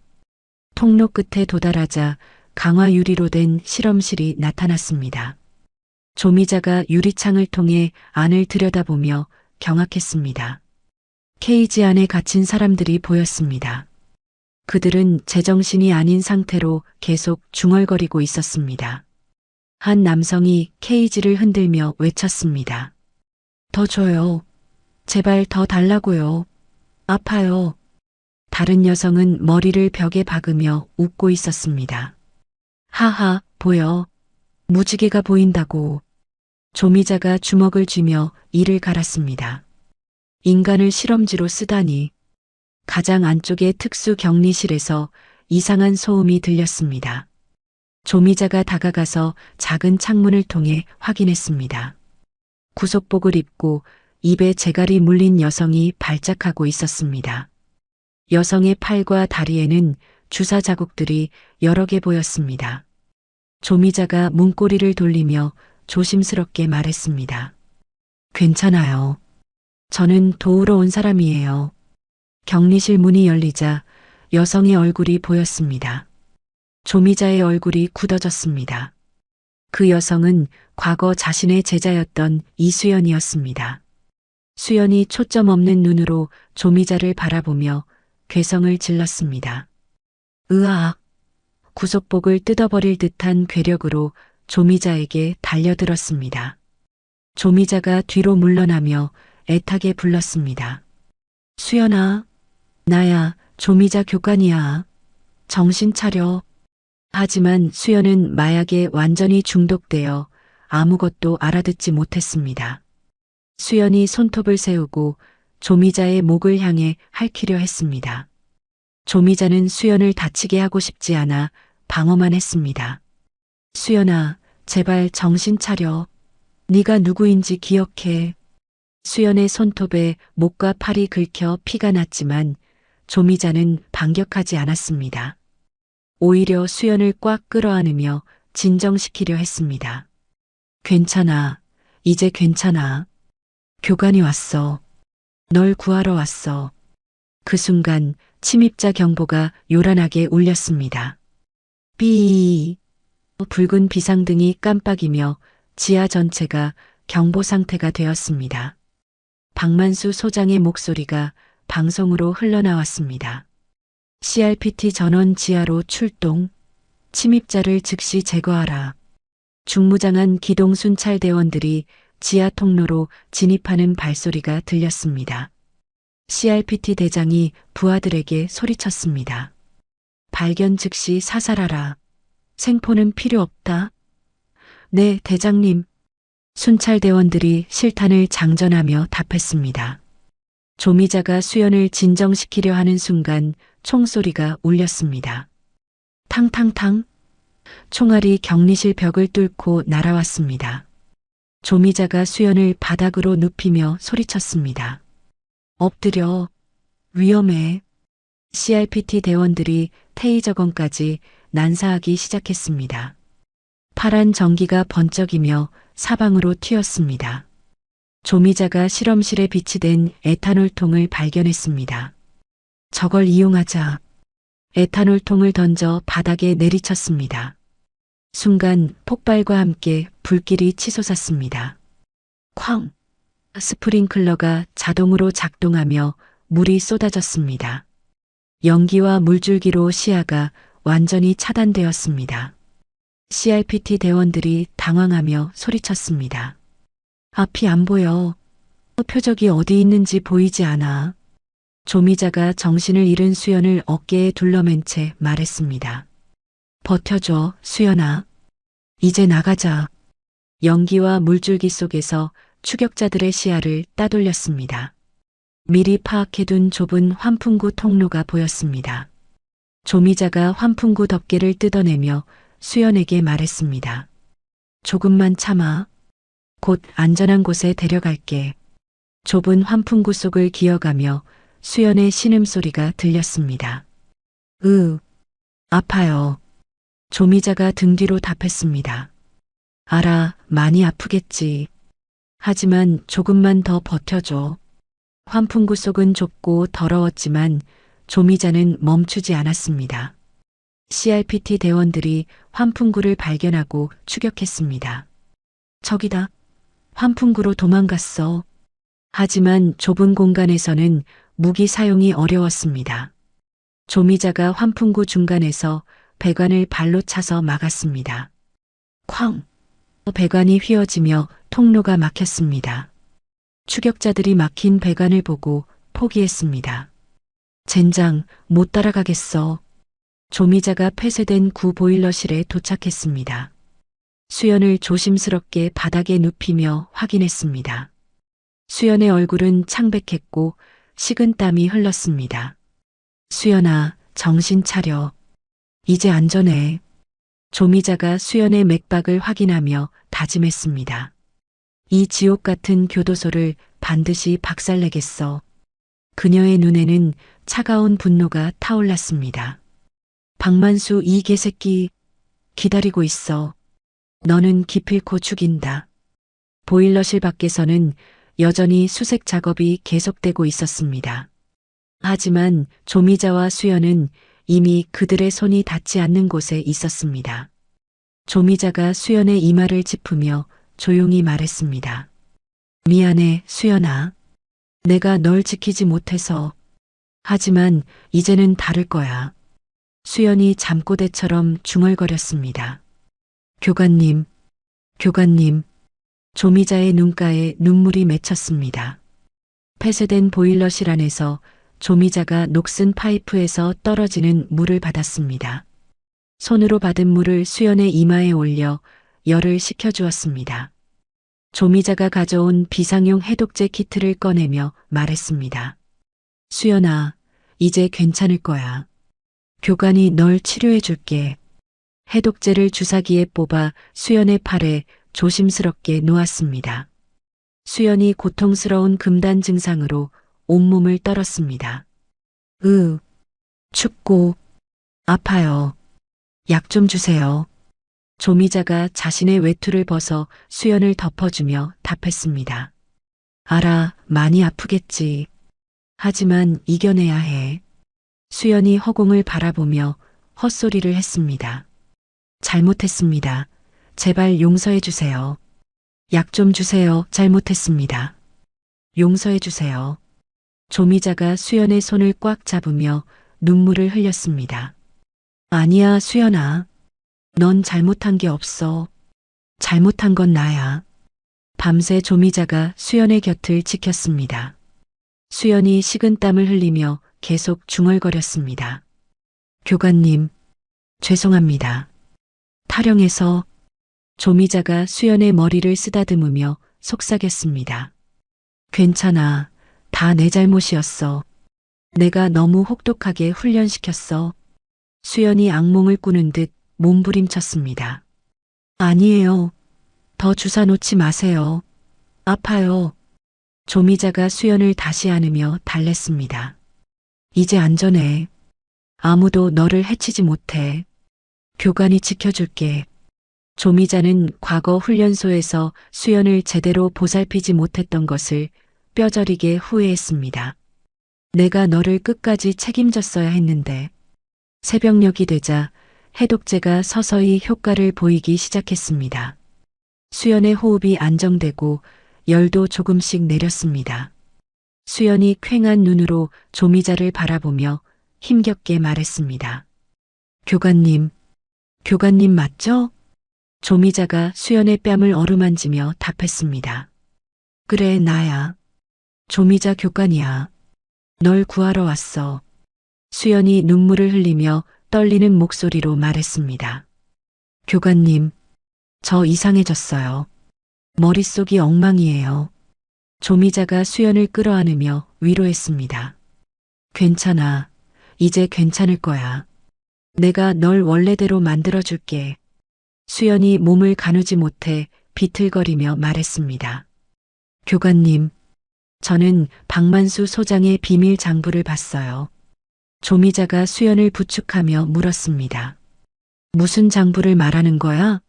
통로 끝에 도달하자 강화 유리로 된 실험실이 나타났습니다. 조미자가 유리창을 통해 안을 들여다보며 경악했습니다. 케이지 안에 갇힌 사람들이 보였습니다. 그들은 제정신이 아닌 상태로 계속 중얼거리고 있었습니다. 한 남성이 케이지를 흔들며 외쳤습니다. 더 줘요. 제발 더 달라고요. 아파요. 다른 여성은 머리를 벽에 박으며 웃고 있었습니다. 하하, 보여. 무지개가 보인다고. 조미자가 주먹을 쥐며 이를 갈았습니다. 인간을 실험지로 쓰다니. 가장 안쪽의 특수 격리실에서 이상한 소음이 들렸습니다. 조미자가 다가가서 작은 창문을 통해 확인했습니다. 구속복을 입고 입에 재갈이 물린 여성이 발작하고 있었습니다. 여성의 팔과 다리에는 주사 자국들이 여러 개 보였습니다. 조미자가 문고리를 돌리며 조심스럽게 말했습니다. 괜찮아요. 저는 도우러 온 사람이에요. 격리실 문이 열리자 여성의 얼굴이 보였습니다. 조미자의 얼굴이 굳어졌습니다. 그 여성은 과거 자신의 제자였던 이수연이었습니다. 수연이 초점 없는 눈으로 조미자를 바라보며 괴성을 질렀습니다. 으악! 구속복을 뜯어버릴 듯한 괴력으로 조미자에게 달려들었습니다. 조미자가 뒤로 물러나며 애타게 불렀습니다. 수연아, 나야, 조미자 교관이야. 정신 차려. 하지만 수연은 마약에 완전히 중독되어 아무것도 알아듣지 못했습니다. 수연이 손톱을 세우고 조미자의 목을 향해 핥히려 했습니다. 조미자는 수연을 다치게 하고 싶지 않아 방어만 했습니다. 수연아, 제발 정신 차려. 네가 누구인지 기억해. 수연의 손톱에 목과 팔이 긁혀 피가 났지만 조미자는 반격하지 않았습니다. 오히려 수연을 꽉 끌어안으며 진정시키려 했습니다. 괜찮아. 이제 괜찮아. 교관이 왔어. 널 구하러 왔어. 그 순간 침입자 경보가 요란하게 울렸습니다. 삐. 붉은 비상등이 깜빡이며 지하 전체가 경보 상태가 되었습니다. 박만수 소장의 목소리가 방송으로 흘러나왔습니다. CRPT 전원 지하로 출동. 침입자를 즉시 제거하라. 중무장한 기동 순찰 대원들이 지하 통로로 진입하는 발소리가 들렸습니다. CRPT 대장이 부하들에게 소리쳤습니다. 발견 즉시 사살하라. 생포는 필요 없다. 네, 대장님. 순찰 대원들이 실탄을 장전하며 답했습니다. 조미자가 수연을 진정시키려 하는 순간 총소리가 울렸습니다. 탕탕탕. 총알이 격리실 벽을 뚫고 날아왔습니다. 조미자가 수연을 바닥으로 눕히며 소리쳤습니다. 엎드려. 위험해. CRPT 대원들이 테이저건까지 난사하기 시작했습니다. 파란 전기가 번쩍이며 사방으로 튀었습니다. 조미자가 실험실에 비치된 에탄올통을 발견했습니다. 저걸 이용하자. 에탄올통을 던져 바닥에 내리쳤습니다. 순간 폭발과 함께 불길이 치솟았습니다. 쾅! 스프링클러가 자동으로 작동하며 물이 쏟아졌습니다. 연기와 물줄기로 시야가 완전히 차단되었습니다. CRPT 대원들이 당황하며 소리쳤습니다. 앞이 안 보여. 표적이 어디 있는지 보이지 않아. 조미자가 정신을 잃은 수연을 어깨에 둘러맨 채 말했습니다. 버텨줘, 수연아. 이제 나가자. 연기와 물줄기 속에서 추격자들의 시야를 따돌렸습니다. 미리 파악해둔 좁은 환풍구 통로가 보였습니다. 조미자가 환풍구 덮개를 뜯어내며 수연에게 말했습니다. 조금만 참아. 곧 안전한 곳에 데려갈게. 좁은 환풍구 속을 기어가며 수연의 신음소리가 들렸습니다. 아파요. 조미자가 등 뒤로 답했습니다. 알아, 많이 아프겠지. 하지만 조금만 더 버텨줘. 환풍구 속은 좁고 더러웠지만 조미자는 멈추지 않았습니다. CRPT 대원들이 환풍구를 발견하고 추격했습니다. 저기다. 환풍구로 도망갔어. 하지만 좁은 공간에서는 무기 사용이 어려웠습니다. 조미자가 환풍구 중간에서 배관을 발로 차서 막았습니다. 쾅! 배관이 휘어지며 통로가 막혔습니다. 추격자들이 막힌 배관을 보고 포기했습니다. 젠장, 못 따라가겠어. 조미자가 폐쇄된 구보일러실에 도착했습니다. 수연을 조심스럽게 바닥에 눕히며 확인했습니다. 수연의 얼굴은 창백했고 식은 땀이 흘렀습니다. 수연아, 정신 차려. 이제 안전해. 조미자가 수연의 맥박을 확인하며 다짐했습니다. 이 지옥 같은 교도소를 반드시 박살내겠어. 그녀의 눈에는 차가운 분노가 타올랐습니다. 박만수 이 개새끼, 기다리고 있어. 너는 기필코 죽인다. 보일러실 밖에서는 여전히 수색 작업이 계속되고 있었습니다. 하지만 조미자와 수연은 이미 그들의 손이 닿지 않는 곳에 있었습니다. 조미자가 수연의 이마를 짚으며 조용히 말했습니다. 미안해, 수연아. 내가 널 지키지 못해서. 하지만 이제는 다를 거야. 수연이 잠꼬대처럼 중얼거렸습니다. 교관님, 교관님. 조미자의 눈가에 눈물이 맺혔습니다. 폐쇄된 보일러실 안에서 조미자가 녹슨 파이프에서 떨어지는 물을 받았습니다. 손으로 받은 물을 수연의 이마에 올려 열을 식혀주었습니다. 조미자가 가져온 비상용 해독제 키트를 꺼내며 말했습니다. 수연아, 이제 괜찮을 거야. 교관이 널 치료해 줄게. 해독제를 주사기에 뽑아 수연의 팔에 조심스럽게 놓았습니다. 수연이 고통스러운 금단 증상으로 온몸을 떨었습니다. 춥고 아파요. 약 좀 주세요. 조미자가 자신의 외투를 벗어 수연을 덮어주며 답했습니다. 알아, 많이 아프겠지. 하지만 이겨내야 해. 수연이 허공을 바라보며 헛소리를 했습니다. 잘못했습니다. 제발 용서해 주세요. 약 좀 주세요. 잘못했습니다. 용서해 주세요. 조미자가 수연의 손을 꽉 잡으며 눈물을 흘렸습니다. 아니야, 수연아. 넌 잘못한 게 없어. 잘못한 건 나야. 밤새 조미자가 수연의 곁을 지켰습니다. 수연이 식은땀을 흘리며 계속 중얼거렸습니다. 교관님, 죄송합니다. 타령해서. 조미자가 수연의 머리를 쓰다듬으며 속삭였습니다. 괜찮아. 다 내 잘못이었어. 내가 너무 혹독하게 훈련시켰어. 수연이 악몽을 꾸는 듯 몸부림쳤습니다. 아니에요. 더 주사 놓지 마세요. 아파요. 조미자가 수연을 다시 안으며 달랬습니다. 이제 안전해. 아무도 너를 해치지 못해. 교관이 지켜줄게. 조미자는 과거 훈련소에서 수연을 제대로 보살피지 못했던 것을 뼈저리게 후회했습니다. 내가 너를 끝까지 책임졌어야 했는데. 새벽녘이 되자 해독제가 서서히 효과를 보이기 시작했습니다. 수연의 호흡이 안정되고 열도 조금씩 내렸습니다. 수연이 퀭한 눈으로 조미자를 바라보며 힘겹게 말했습니다. 교관님, 교관님 맞죠? 조미자가 수연의 뺨을 어루만지며 답했습니다. 그래, 나야. 조미자 교관이야. 널 구하러 왔어. 수연이 눈물을 흘리며 떨리는 목소리로 말했습니다. 교관님, 저 이상해졌어요. 머릿속이 엉망이에요. 조미자가 수연을 끌어안으며 위로했습니다. 괜찮아. 이제 괜찮을 거야. 내가 널 원래대로 만들어줄게. 수연이 몸을 가누지 못해 비틀거리며 말했습니다. 교관님, 저는 박만수 소장의 비밀 장부를 봤어요. 조미자가 수연을 부축하며 물었습니다. 무슨 장부를 말하는 거야?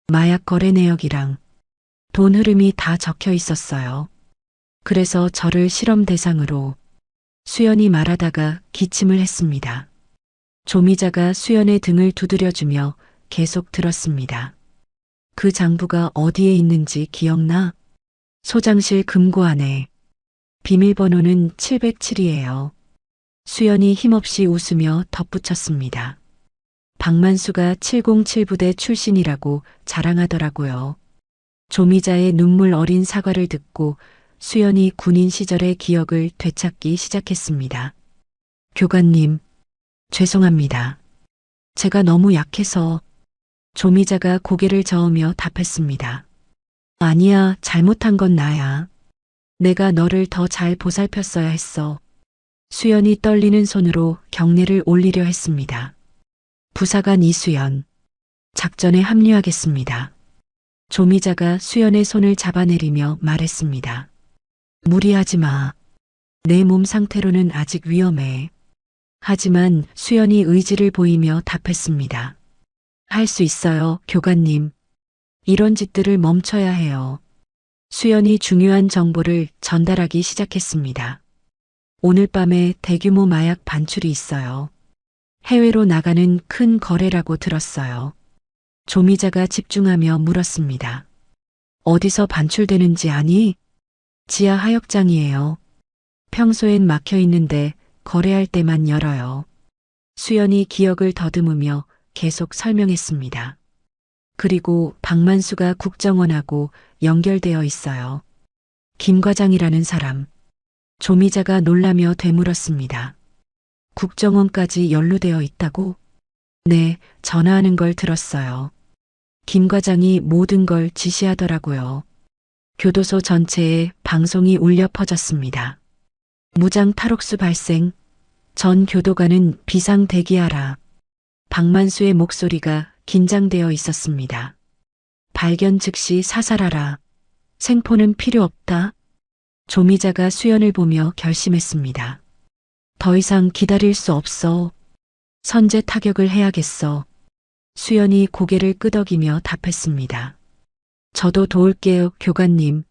마약 거래 내역이랑. 돈 흐름이 다 적혀 있었어요. 그래서 저를 실험 대상으로 수연이 말하다가 기침을 했습니다. 조미자가 수연의 등을 두드려주며 계속 들었습니다. 그 장부가 어디에 있는지 기억나? 소장실 금고 안에. 비밀번호는 707이에요. 수연이 힘없이 웃으며 덧붙였습니다. 박만수가 707부대 출신이라고 자랑하더라고요. 조미자의 눈물 어린 사과를 듣고 수연이 군인 시절의 기억을 되찾기 시작했습니다. 교관님, 죄송합니다. 제가 너무 약해서. 조미자가 고개를 저으며 답했습니다. 아니야, 잘못한 건 나야. 내가 너를 더 잘 보살폈어야 했어. 수연이 떨리는 손으로 경례를 올리려 했습니다. 부사관 이수연, 작전에 합류하겠습니다. 조미자가 수연의 손을 잡아내리며 말했습니다. 무리하지 마. 내 몸 상태로는 아직 위험해. 하지만 수연이 의지를 보이며 답했습니다. 할 수 있어요, 교관님. 이런 짓들을 멈춰야 해요. 수연이 중요한 정보를 전달하기 시작했습니다. 오늘 밤에 대규모 마약 반출이 있어요. 해외로 나가는 큰 거래라고 들었어요. 조미자가 집중하며 물었습니다. 어디서 반출되는지 아니? 지하 하역장이에요. 평소엔 막혀 있는데 거래할 때만 열어요. 수연이 기억을 더듬으며 계속 설명했습니다. 그리고 박만수가 국정원하고 연결되어 있어요. 김 과장이라는 사람. 조미자가 놀라며 되물었습니다. 국정원까지 연루되어 있다고? 네, 전화하는 걸 들었어요. 김 과장이 모든 걸 지시하더라고요. 교도소 전체에 방송이 울려 퍼졌습니다. 무장 탈옥수 발생. 전 교도관은 비상 대기하라. 박만수의 목소리가 긴장되어 있었습니다. 발견 즉시 사살하라. 생포는 필요 없다. 조미자가 수연을 보며 결심했습니다. 더 이상 기다릴 수 없어. 선제 타격을 해야겠어. 수연이 고개를 끄덕이며 답했습니다. 저도 도울게요, 교관님.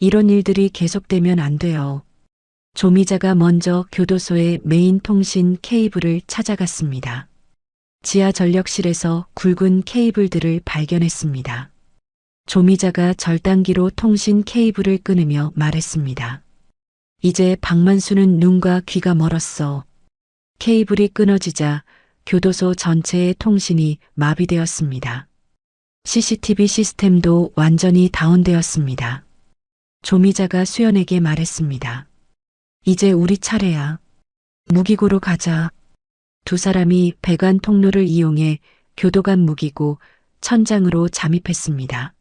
이런 일들이 계속되면 안 돼요. 조미자가 먼저 교도소의 메인 통신 케이블을 찾아갔습니다. 지하 전력실에서 굵은 케이블들을 발견했습니다. 조미자가 절단기로 통신 케이블을 끊으며 말했습니다. 이제 박만수는 눈과 귀가 멀었어. 케이블이 끊어지자 교도소 전체의 통신이 마비되었습니다. CCTV 시스템도 완전히 다운되었습니다. 조미자가 수연에게 말했습니다. 이제 우리 차례야. 무기고로 가자. 두 사람이 배관 통로를 이용해 교도관 무기고 천장으로 잠입했습니다.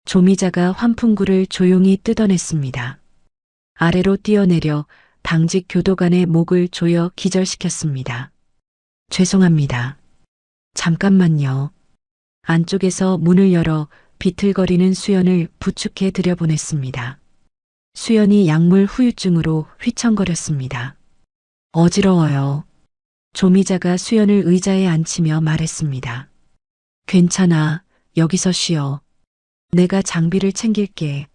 조미자가 환풍구를 조용히 뜯어냈습니다. 아래로 뛰어내려 당직 교도관의 목을 조여 기절시켰습니다. 죄송합니다. 잠깐만요. 안쪽에서 문을 열어 비틀거리는 수연을 부축해 들여보냈습니다. 수연이 약물 후유증으로 휘청거렸습니다. 어지러워요. 조미자가 수연을 의자에 앉히며 말했습니다. 괜찮아. 여기서 쉬어. 내가 장비를 챙길게.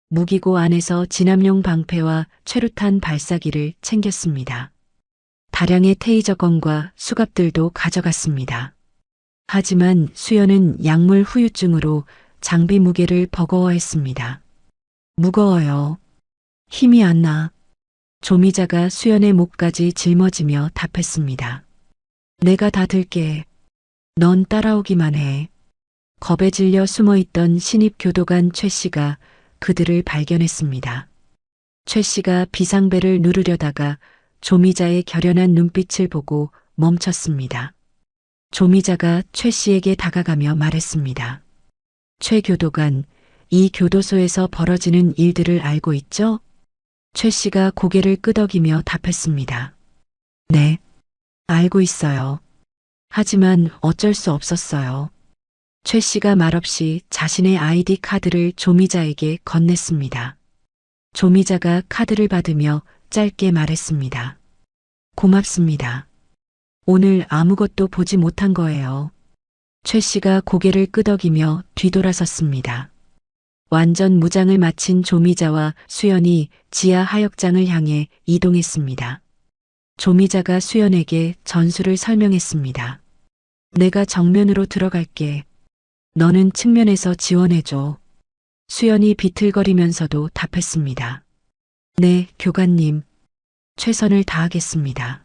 무기고 안에서 진압용 방패와 최루탄 발사기를 챙겼습니다. 다량의 테이저건과 수갑들도 가져갔습니다. 하지만 수연은 약물 후유증으로 장비 무게를 버거워했습니다. 무거워요. 힘이 안 나. 조미자가 수연의 목까지 짊어지며 답했습니다. 내가 다 들게. 넌 따라오기만 해. 겁에 질려 숨어있던 신입 교도관 최 씨가 그들을 발견했습니다. 최 씨가 비상벨을 누르려다가 조미자의 결연한 눈빛을 보고 멈췄습니다. 조미자가 최 씨에게 다가가며 말했습니다. 최 교도관, 이 교도소에서 벌어지는 일들을 알고 있죠? 최 씨가 고개를 끄덕이며 답했습니다. 네, 알고 있어요. 하지만 어쩔 수 없었어요. 최 씨가 말없이 자신의 아이디 카드를 조미자에게 건넸습니다. 조미자가 카드를 받으며 짧게 말했습니다. 고맙습니다. 오늘 아무것도 보지 못한 거예요. 최 씨가 고개를 끄덕이며 뒤돌아섰습니다. 완전 무장을 마친 조미자와 수연이 지하 하역장을 향해 이동했습니다. 조미자가 수연에게 전술을 설명했습니다. 내가 정면으로 들어갈게. 너는 측면에서 지원해줘. 수연이 비틀거리면서도 답했습니다. 네, 교관님. 최선을 다하겠습니다.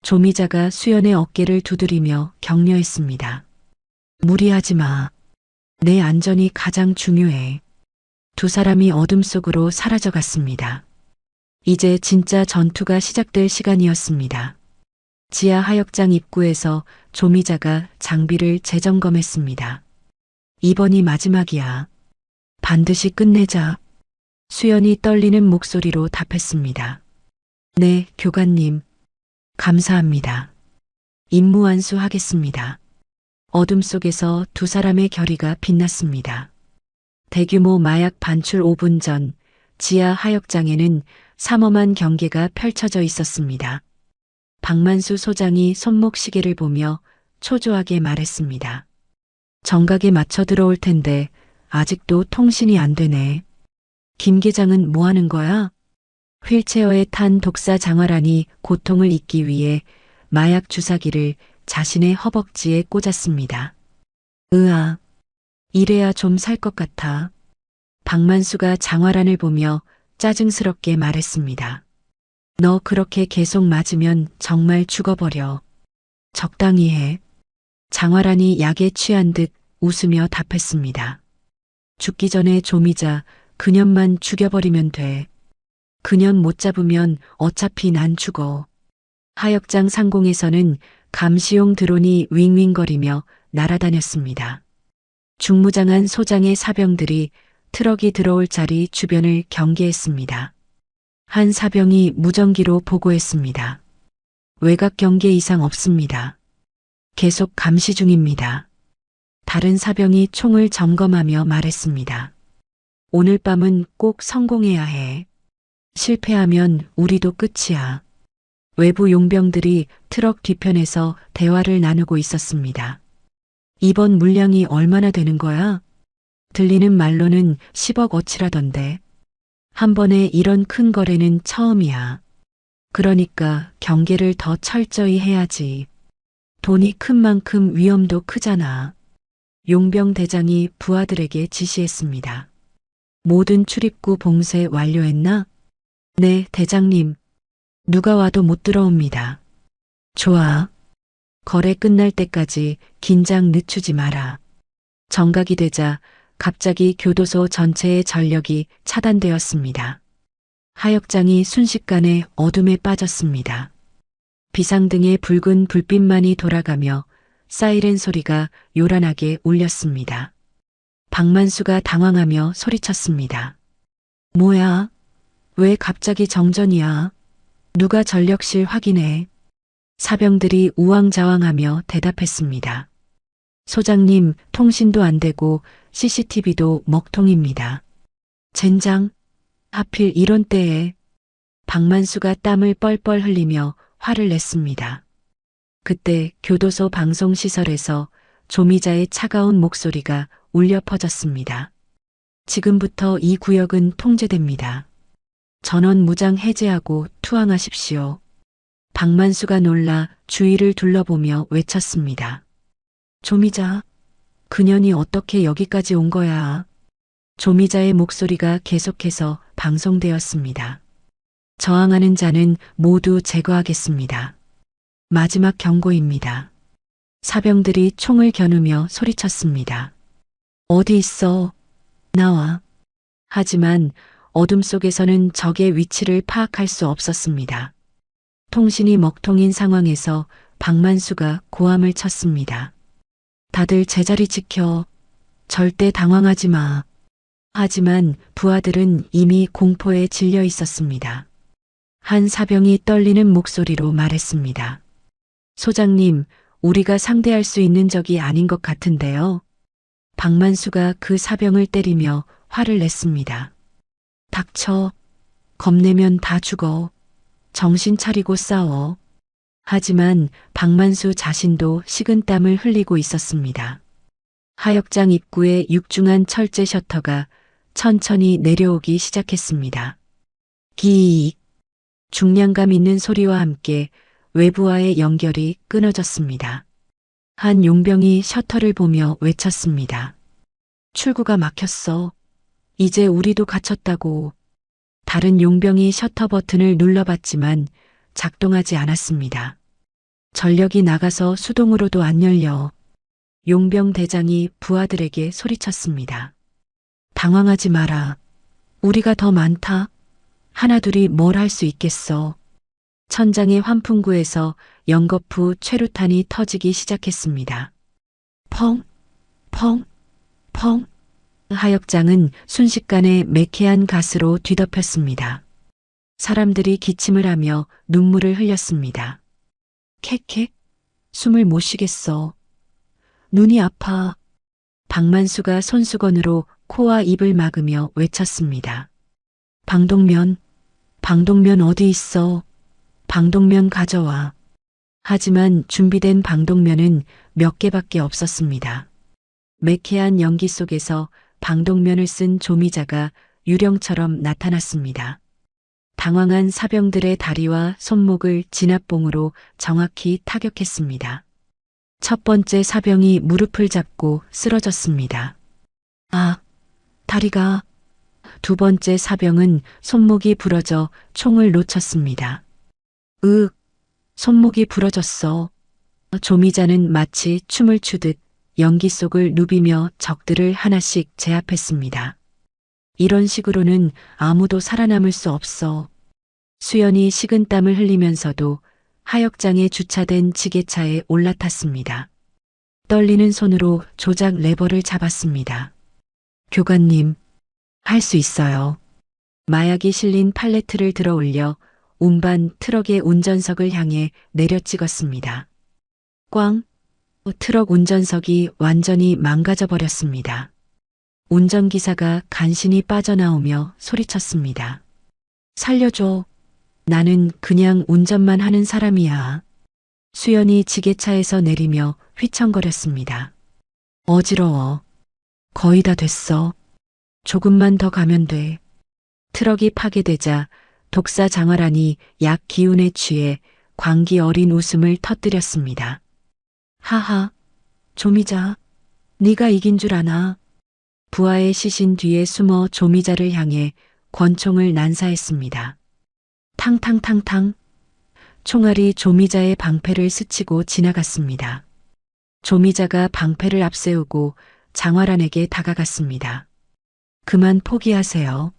조미자가 수연의 어깨를 두드리며 격려했습니다. 무리하지 마. 내 안전이 가장 중요해. 두 사람이 어둠 속으로 사라져갔습니다. 이제 진짜 전투가 시작될 시간이었습니다. 지하 하역장 입구에서 조미자가 장비를 재점검했습니다. 이번이 마지막이야. 반드시 끝내자. 수연이 떨리는 목소리로 답했습니다. 네, 교관님. 감사합니다. 임무 완수하겠습니다. 어둠 속에서 두 사람의 결의가 빛났습니다. 대규모 마약 반출 5분 전 지하 하역장에는 삼엄한 경계가 펼쳐져 있었습니다. 박만수 소장이 손목 시계를 보며 초조하게 말했습니다. 정각에 맞춰 들어올 텐데 아직도 통신이 안 되네. 김 계장은 뭐 하는 거야? 휠체어에 탄 독사 장화란이 고통을 잊기 위해 마약 주사기를 자신의 허벅지에 꽂았습니다. 으아, 이래야 좀 살 것 같아. 박만수가 장화란을 보며 짜증스럽게 말했습니다. 너 그렇게 계속 맞으면 정말 죽어버려. 적당히 해. 장화란이 약에 취한 듯 웃으며 답했습니다. 죽기 전에 조미자, 그년만 죽여버리면 돼. 그년 못 잡으면 어차피 난 죽어. 하역장 상공에서는 감시용 드론이 윙윙거리며 날아다녔습니다. 중무장한 소장의 사병들이 트럭이 들어올 자리 주변을 경계했습니다. 한 사병이 무전기로 보고했습니다. 외곽 경계 이상 없습니다. 계속 감시 중입니다. 다른 사병이 총을 점검하며 말했습니다. 오늘 밤은 꼭 성공해야 해. 실패하면 우리도 끝이야. 외부 용병들이 트럭 뒤편에서 대화를 나누고 있었습니다. 이번 물량이 얼마나 되는 거야? 들리는 말로는 10억 어치라던데. 한 번에 이런 큰 거래는 처음이야. 그러니까 경계를 더 철저히 해야지. 돈이 큰 만큼 위험도 크잖아. 용병 대장이 부하들에게 지시했습니다. 모든 출입구 봉쇄 완료했나? 네, 대장님. 누가 와도 못 들어옵니다. 좋아. 거래 끝날 때까지 긴장 늦추지 마라. 정각이 되자 갑자기 교도소 전체의 전력이 차단되었습니다. 하역장이 순식간에 어둠에 빠졌습니다. 비상등의 붉은 불빛만이 돌아가며 사이렌 소리가 요란하게 울렸습니다. 박만수가 당황하며 소리쳤습니다. 뭐야? 왜 갑자기 정전이야? 누가 전력실 확인해? 사병들이 우왕좌왕하며 대답했습니다. 소장님, 통신도 안 되고 CCTV도 먹통입니다. 젠장, 하필 이런 때에. 박만수가 땀을 뻘뻘 흘리며 화를 냈습니다. 그때 교도소 방송시설에서 조미자의 차가운 목소리가 울려 퍼졌습니다. 지금부터 이 구역은 통제됩니다. 전원 무장 해제하고 투항하십시오. 박만수가 놀라 주위를 둘러보며 외쳤습니다. 조미자, 그년이 어떻게 여기까지 온 거야? 조미자의 목소리가 계속해서 방송되었습니다. 저항하는 자는 모두 제거하겠습니다. 마지막 경고입니다. 사병들이 총을 겨누며 소리쳤습니다. 어디 있어? 나와. 하지만 어둠 속에서는 적의 위치를 파악할 수 없었습니다. 통신이 먹통인 상황에서 박만수가 고함을 쳤습니다. 다들 제자리 지켜. 절대 당황하지 마. 하지만 부하들은 이미 공포에 질려 있었습니다. 한 사병이 떨리는 목소리로 말했습니다. 소장님, 우리가 상대할 수 있는 적이 아닌 것 같은데요. 박만수가 그 사병을 때리며 화를 냈습니다. 닥쳐. 겁내면 다 죽어. 정신 차리고 싸워. 하지만 박만수 자신도 식은땀을 흘리고 있었습니다. 하역장 입구의 육중한 철제 셔터가 천천히 내려오기 시작했습니다. 기익. 중량감 있는 소리와 함께 외부와의 연결이 끊어졌습니다. 한 용병이 셔터를 보며 외쳤습니다. 출구가 막혔어. 이제 우리도 갇혔다고. 다른 용병이 셔터 버튼을 눌러봤지만 작동하지 않았습니다. 전력이 나가서 수동으로도 안 열려. 용병 대장이 부하들에게 소리쳤습니다. 당황하지 마라. 우리가 더 많다. 하나둘이 뭘 할 수 있겠어. 천장의 환풍구에서 연거푸 최루탄이 터지기 시작했습니다. 펑, 펑, 펑. 하역장은 순식간에 매캐한 가스로 뒤덮였습니다. 사람들이 기침을 하며 눈물을 흘렸습니다. 캑캑, 숨을 못 쉬겠어. 눈이 아파. 박만수가 손수건으로 코와 입을 막으며 외쳤습니다. 방독면, 방독면 어디 있어? 방독면 가져와. 하지만 준비된 방독면은 몇 개밖에 없었습니다. 매캐한 연기 속에서 방독면을 쓴 조미자가 유령처럼 나타났습니다. 당황한 사병들의 다리와 손목을 진압봉으로 정확히 타격했습니다. 첫 번째 사병이 무릎을 잡고 쓰러졌습니다. 아, 다리가. 두 번째 사병은 손목이 부러져 총을 놓쳤습니다. 손목이 부러졌어. 조미자는 마치 춤을 추듯 연기 속을 누비며 적들을 하나씩 제압했습니다. 이런 식으로는 아무도 살아남을 수 없어. 수연이 식은땀을 흘리면서도 하역장에 주차된 지게차에 올라탔습니다. 떨리는 손으로 조작 레버를 잡았습니다. 교관님, 할 수 있어요. 마약이 실린 팔레트를 들어 올려 운반 트럭의 운전석을 향해 내려 찍었습니다. 꽝! 트럭 운전석이 완전히 망가져 버렸습니다. 운전기사가 간신히 빠져나오며 소리쳤습니다. 살려줘. 나는 그냥 운전만 하는 사람이야. 수연이 지게차에서 내리며 휘청거렸습니다. 어지러워. 거의 다 됐어. 조금만 더 가면 돼. 트럭이 파괴되자 독사 장화란이 약 기운에 취해 광기 어린 웃음을 터뜨렸습니다. 하하, 조미자, 네가 이긴 줄 아나. 부하의 시신 뒤에 숨어 조미자를 향해 권총을 난사했습니다. 탕탕탕탕. 총알이 조미자의 방패를 스치고 지나갔습니다. 조미자가 방패를 앞세우고 장화란에게 다가갔습니다. 그만 포기하세요.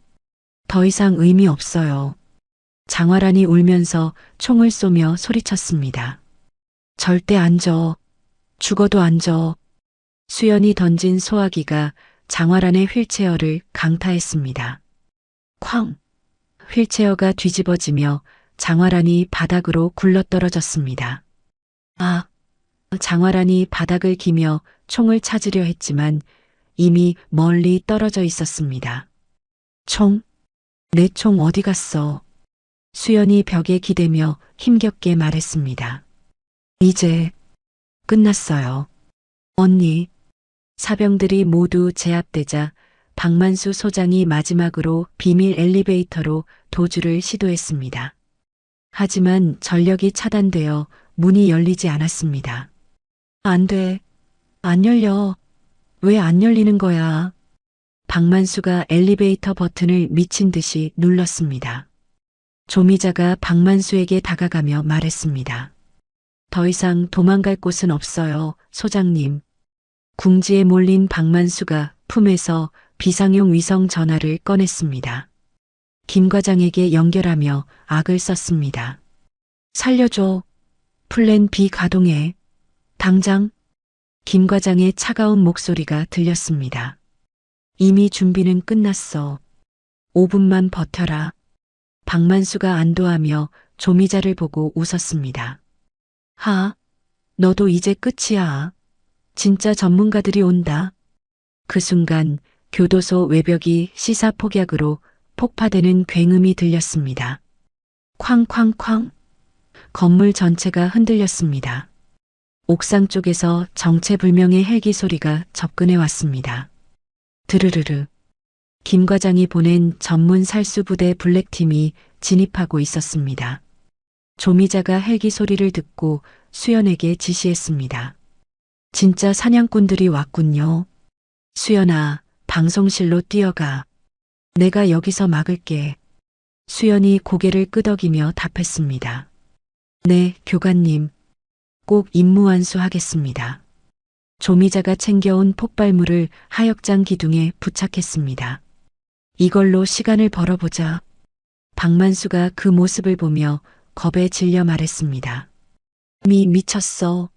더 이상 의미 없어요. 장화란이 울면서 총을 쏘며 소리쳤습니다. 절대 안 져. 죽어도 안 져. 수연이 던진 소화기가 장화란의 휠체어를 강타했습니다. 쾅! 휠체어가 뒤집어지며 장화란이 바닥으로 굴러떨어졌습니다. 아! 장화란이 바닥을 기며 총을 찾으려 했지만 이미 멀리 떨어져 있었습니다. 총? 내 총 어디 갔어? 수연이 벽에 기대며 힘겹게 말했습니다. 이제 끝났어요. 언니. 사병들이 모두 제압되자 박만수 소장이 마지막으로 비밀 엘리베이터로 도주를 시도했습니다. 하지만 전력이 차단되어 문이 열리지 않았습니다. 안 돼. 안 열려. 왜 안 열리는 거야? 박만수가 엘리베이터 버튼을 미친 듯이 눌렀습니다. 조미자가 박만수에게 다가가며 말했습니다. 더 이상 도망갈 곳은 없어요, 소장님. 궁지에 몰린 박만수가 품에서 비상용 위성 전화를 꺼냈습니다. 김 과장에게 연결하며 악을 썼습니다. 살려줘. 플랜 B 가동해. 당장. 김 과장의 차가운 목소리가 들렸습니다. 이미 준비는 끝났어. 5분만 버텨라. 박만수가 안도하며 조미자를 보고 웃었습니다. 하, 너도 이제 끝이야. 진짜 전문가들이 온다. 그 순간 교도소 외벽이 시사폭약으로 폭파되는 굉음이 들렸습니다. 쾅쾅쾅. 건물 전체가 흔들렸습니다. 옥상 쪽에서 정체불명의 헬기 소리가 접근해 왔습니다. 드르르르. 김 과장이 보낸 전문 살수부대 블랙팀이 진입하고 있었습니다. 조미자가 헬기 소리를 듣고 수연에게 지시했습니다. 진짜 사냥꾼들이 왔군요. 수연아, 방송실로 뛰어가. 내가 여기서 막을게. 수연이 고개를 끄덕이며 답했습니다. 네, 교관님. 꼭 임무 완수하겠습니다. 조미자가 챙겨온 폭발물을 하역장 기둥에 부착했습니다. 이걸로 시간을 벌어보자. 박만수가 그 모습을 보며 겁에 질려 말했습니다. 미쳤어.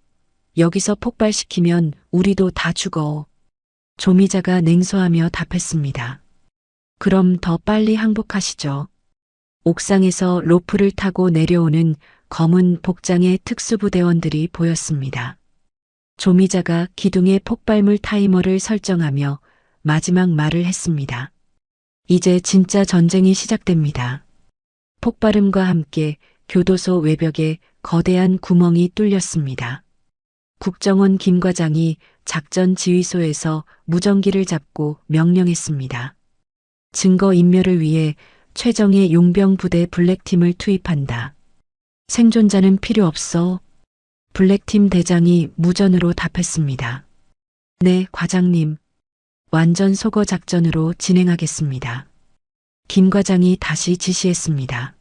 여기서 폭발시키면 우리도 다 죽어. 조미자가 냉소하며 답했습니다. 그럼 더 빨리 항복하시죠. 옥상에서 로프를 타고 내려오는 검은 복장의 특수부대원들이 보였습니다. 조미자가 기둥에 폭발물 타이머를 설정하며 마지막 말을 했습니다. 이제 진짜 전쟁이 시작됩니다. 폭발음과 함께 교도소 외벽에 거대한 구멍이 뚫렸습니다. 국정원 김 과장이 작전 지휘소에서 무전기를 잡고 명령했습니다. 증거 인멸을 위해 최정예 용병 부대 블랙팀을 투입한다. 생존자는 필요 없어. 블랙팀 대장이 무전으로 답했습니다. 네, 과장님. 완전 속어 작전으로 진행하겠습니다. 김 과장이 다시 지시했습니다.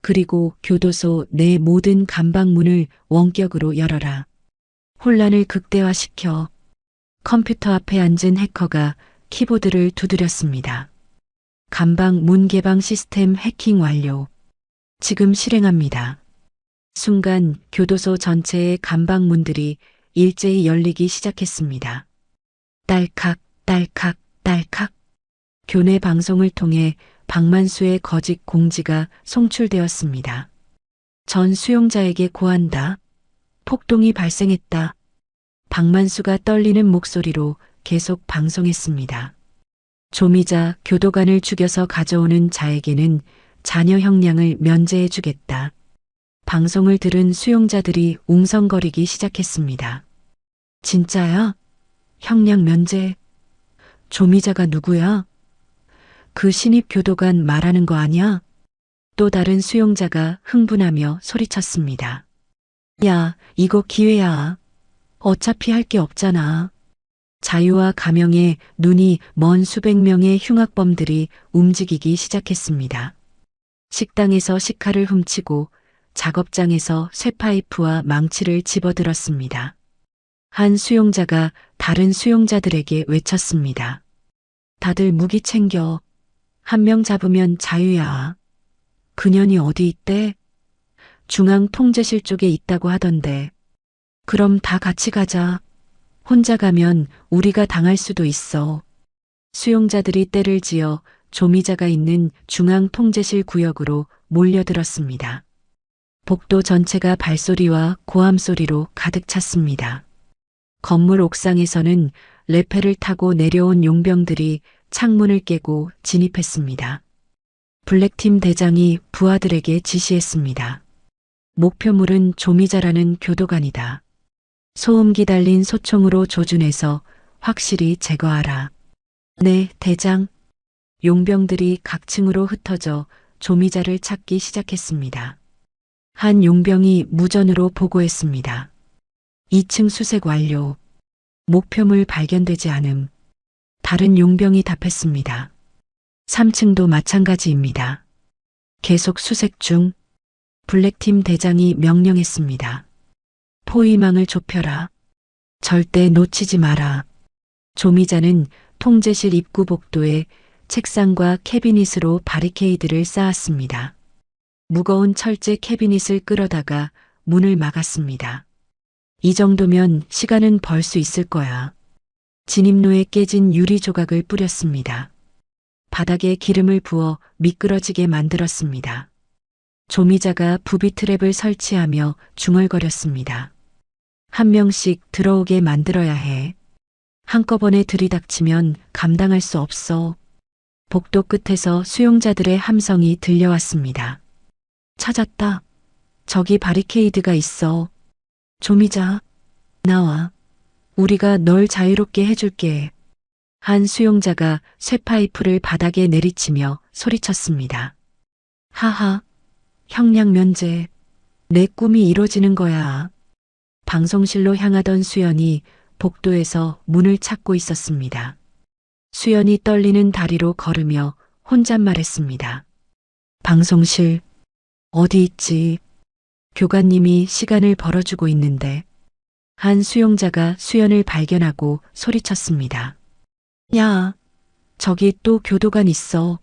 그리고 교도소 내 모든 감방문을 원격으로 열어라. 혼란을 극대화시켜. 컴퓨터 앞에 앉은 해커가 키보드를 두드렸습니다. 감방 문 개방 시스템 해킹 완료. 지금 실행합니다. 순간 교도소 전체의 감방 문들이 일제히 열리기 시작했습니다. 딸칵, 딸칵, 딸칵. 교내 방송을 통해 박만수의 거짓 공지가 송출되었습니다. 전 수용자에게 고한다. 폭동이 발생했다. 박만수가 떨리는 목소리로 계속 방송했습니다. 조미자 교도관을 죽여서 가져오는 자에게는 자녀 형량을 면제해 주겠다. 방송을 들은 수용자들이 웅성거리기 시작했습니다. 진짜야? 형량 면제? 조미자가 누구야? 그 신입 교도관 말하는 거 아니야? 또 다른 수용자가 흥분하며 소리쳤습니다. 야, 이거 기회야. 어차피 할 게 없잖아. 자유와 가명에 눈이 먼 수백 명의 흉악범들이 움직이기 시작했습니다. 식당에서 식칼을 훔치고 작업장에서 쇠파이프와 망치를 집어들었습니다. 한 수용자가 다른 수용자들에게 외쳤습니다. 다들 무기 챙겨. 한 명 잡으면 자유야. 그년이 어디 있대? 중앙통제실 쪽에 있다고 하던데. 그럼 다 같이 가자. 혼자 가면 우리가 당할 수도 있어. 수용자들이 떼를 지어 조미자가 있는 중앙통제실 구역으로 몰려들었습니다. 복도 전체가 발소리와 고함소리로 가득 찼습니다. 건물 옥상에서는 레페를 타고 내려온 용병들이 창문을 깨고 진입했습니다. 블랙팀 대장이 부하들에게 지시했습니다. 목표물은 조미자라는 교도관이다. 소음기 달린 소총으로 조준해서 확실히 제거하라. 네, 대장. 용병들이 각층으로 흩어져 조미자를 찾기 시작했습니다. 한 용병이 무전으로 보고했습니다. 2층 수색 완료. 목표물 발견되지 않음. 다른 용병이 답했습니다. 3층도 마찬가지입니다. 계속 수색 중. 블랙팀 대장이 명령했습니다. 포위망을 좁혀라. 절대 놓치지 마라. 조미자는 통제실 입구 복도에 책상과 캐비닛으로 바리케이드를 쌓았습니다. 무거운 철제 캐비닛을 끌어다가 문을 막았습니다. 이 정도면 시간은 벌 수 있을 거야. 진입로에 깨진 유리 조각을 뿌렸습니다. 바닥에 기름을 부어 미끄러지게 만들었습니다. 조미자가 부비 트랩을 설치하며 중얼거렸습니다. 한 명씩 들어오게 만들어야 해. 한꺼번에 들이닥치면 감당할 수 없어. 복도 끝에서 수용자들의 함성이 들려왔습니다. 찾았다. 저기 바리케이드가 있어. 조미자, 나와. 우리가 널 자유롭게 해줄게. 한 수용자가 쇠파이프를 바닥에 내리치며 소리쳤습니다. 하하, 형량 면제. 내 꿈이 이루어지는 거야. 방송실로 향하던 수연이 복도에서 문을 찾고 있었습니다. 수연이 떨리는 다리로 걸으며 혼잣말했습니다. 방송실, 어디 있지? 교관님이 시간을 벌어주고 있는데. 한 수용자가 수연을 발견하고 소리쳤습니다. 야, 저기 또 교도관 있어.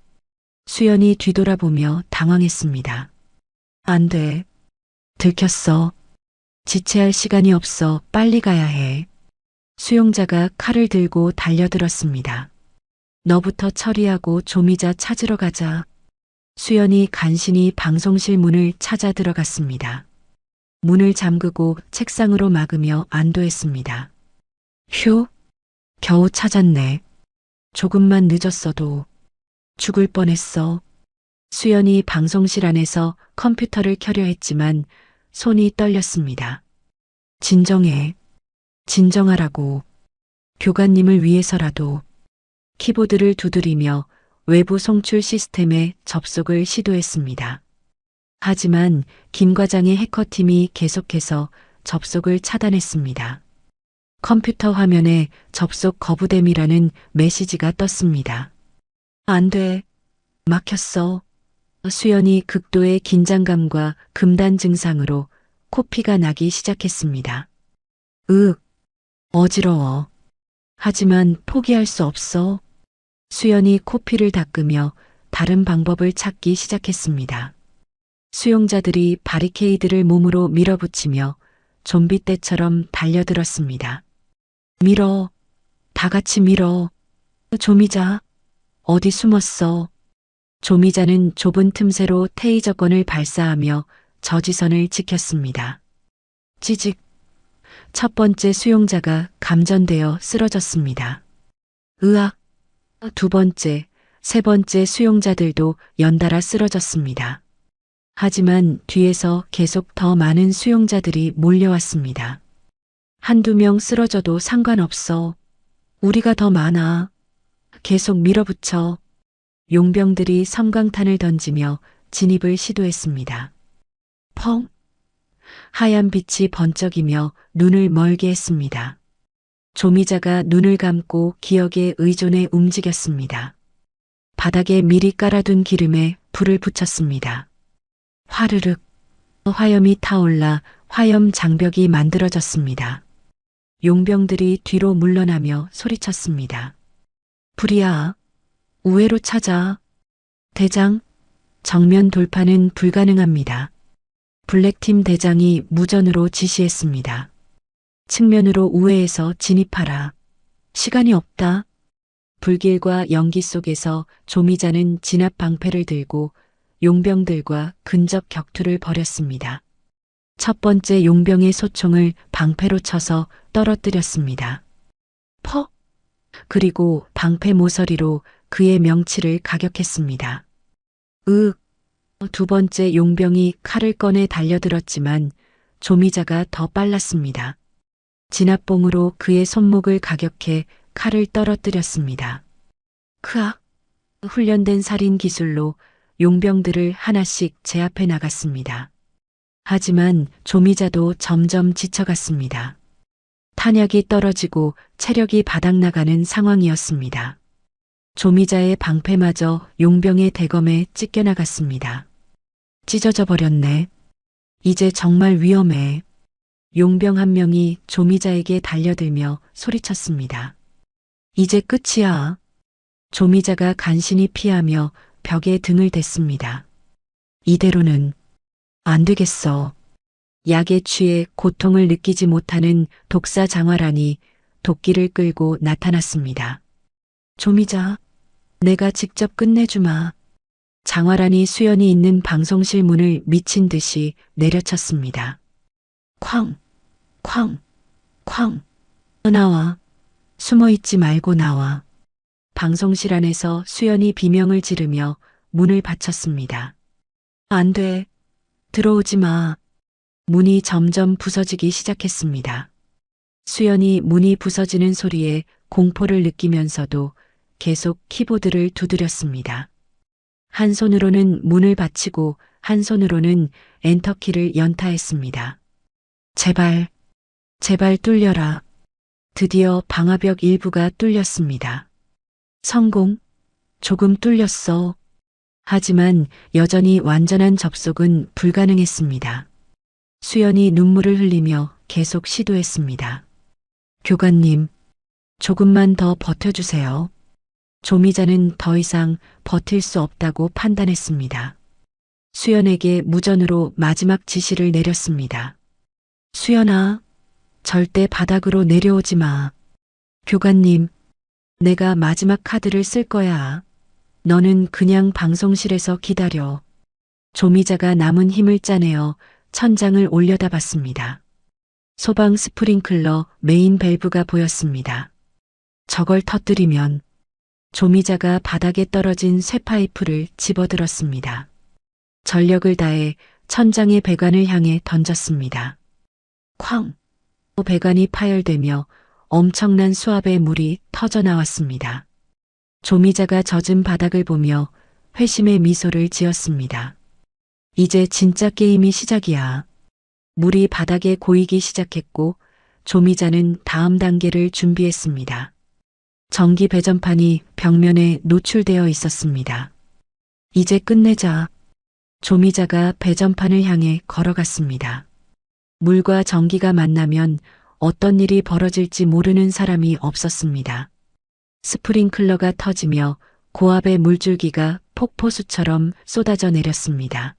수연이 뒤돌아보며 당황했습니다. 안 돼. 들켰어. 지체할 시간이 없어. 빨리 가야 해. 수용자가 칼을 들고 달려들었습니다. 너부터 처리하고 조미자 찾으러 가자. 수연이 간신히 방송실 문을 찾아 들어갔습니다. 문을 잠그고 책상으로 막으며 안도했습니다. 휴, 겨우 찾았네. 조금만 늦었어도 죽을 뻔했어. 수연이 방송실 안에서 컴퓨터를 켜려 했지만 손이 떨렸습니다. 진정해. 진정하라고. 교관님을 위해서라도. 키보드를 두드리며 외부 송출 시스템에 접속을 시도했습니다. 하지만 김 과장의 해커팀이 계속해서 접속을 차단했습니다. 컴퓨터 화면에 접속 거부됨이라는 메시지가 떴습니다. 안 돼. 막혔어. 수연이 극도의 긴장감과 금단 증상으로 코피가 나기 시작했습니다. 어지러워. 하지만 포기할 수 없어. 수연이 코피를 닦으며 다른 방법을 찾기 시작했습니다. 수용자들이 바리케이드를 몸으로 밀어붙이며 좀비 떼처럼 달려들었습니다. 밀어. 다 같이 밀어. 조미자. 어디 숨었어? 조미자는 좁은 틈새로 테이저건을 발사하며 저지선을 지켰습니다. 찌직. 첫 번째 수용자가 감전되어 쓰러졌습니다. 으악. 두 번째, 세 번째 수용자들도 연달아 쓰러졌습니다. 하지만 뒤에서 계속 더 많은 수용자들이 몰려왔습니다. 한두 명 쓰러져도 상관없어. 우리가 더 많아. 계속 밀어붙여. 용병들이 섬광탄을 던지며 진입을 시도했습니다. 펑! 하얀 빛이 번쩍이며 눈을 멀게 했습니다. 조미자가 눈을 감고 기억에 의존해 움직였습니다. 바닥에 미리 깔아둔 기름에 불을 붙였습니다. 화르륵. 화염이 타올라 화염 장벽이 만들어졌습니다. 용병들이 뒤로 물러나며 소리쳤습니다. 불이야. 우회로 찾아. 대장, 정면 돌파는 불가능합니다. 블랙팀 대장이 무전으로 지시했습니다. 측면으로 우회해서 진입하라. 시간이 없다. 불길과 연기 속에서 조미자는 진압 방패를 들고 용병들과 근접 격투를 벌였습니다. 첫 번째 용병의 소총을 방패로 쳐서 떨어뜨렸습니다. 퍽! 그리고 방패 모서리로 그의 명치를 가격했습니다. 두 번째 용병이 칼을 꺼내 달려들었지만 조미자가 더 빨랐습니다. 진압봉으로 그의 손목을 가격해 칼을 떨어뜨렸습니다. 크악! 훈련된 살인 기술로 용병들을 하나씩 제압해 나갔습니다. 하지만 조미자도 점점 지쳐갔습니다. 탄약이 떨어지고 체력이 바닥나가는 상황이었습니다. 조미자의 방패마저 용병의 대검에 찢겨나갔습니다. 찢어져 버렸네. 이제 정말 위험해. 용병 한 명이 조미자에게 달려들며 소리쳤습니다. 이제 끝이야. 조미자가 간신히 피하며 벽에 등을 댔습니다. 이대로는 안 되겠어. 약에 취해 고통을 느끼지 못하는 독사 장화란이 도끼를 끌고 나타났습니다. 조미자, 내가 직접 끝내주마. 장화란이 수연이 있는 방송실 문을 미친 듯이 내려쳤습니다. 쾅, 쾅, 쾅. 나와. 숨어있지 말고 나와. 방송실 안에서 수연이 비명을 지르며 문을 받쳤습니다. 안 돼. 들어오지 마. 문이 점점 부서지기 시작했습니다. 수연이 문이 부서지는 소리에 공포를 느끼면서도 계속 키보드를 두드렸습니다. 한 손으로는 문을 받치고 한 손으로는 엔터키를 연타했습니다. 제발, 제발 뚫려라. 드디어 방화벽 일부가 뚫렸습니다. 성공, 조금 뚫렸어. 하지만 여전히 완전한 접속은 불가능했습니다. 수연이 눈물을 흘리며 계속 시도했습니다. 교관님, 조금만 더 버텨주세요. 조미자는 더 이상 버틸 수 없다고 판단했습니다. 수연에게 무전으로 마지막 지시를 내렸습니다. 수연아, 절대 바닥으로 내려오지 마. 교관님, 내가 마지막 카드를 쓸 거야. 너는 그냥 방송실에서 기다려. 조미자가 남은 힘을 짜내어 천장을 올려다 봤습니다. 소방 스프링클러 메인 밸브가 보였습니다. 저걸 터뜨리면 조미자가 바닥에 떨어진 쇠파이프를 집어들었습니다. 전력을 다해 천장의 배관을 향해 던졌습니다. 쾅! 배관이 파열되며 엄청난 수압의 물이 터져 나왔습니다. 조미자가 젖은 바닥을 보며 회심의 미소를 지었습니다. 이제 진짜 게임이 시작이야. 물이 바닥에 고이기 시작했고 조미자는 다음 단계를 준비했습니다. 전기 배전판이 벽면에 노출되어 있었습니다. 이제 끝내자. 조미자가 배전판을 향해 걸어갔습니다. 물과 전기가 만나면 어떤 일이 벌어질지 모르는 사람이 없었습니다. 스프링클러가 터지며 고압의 물줄기가 폭포수처럼 쏟아져 내렸습니다.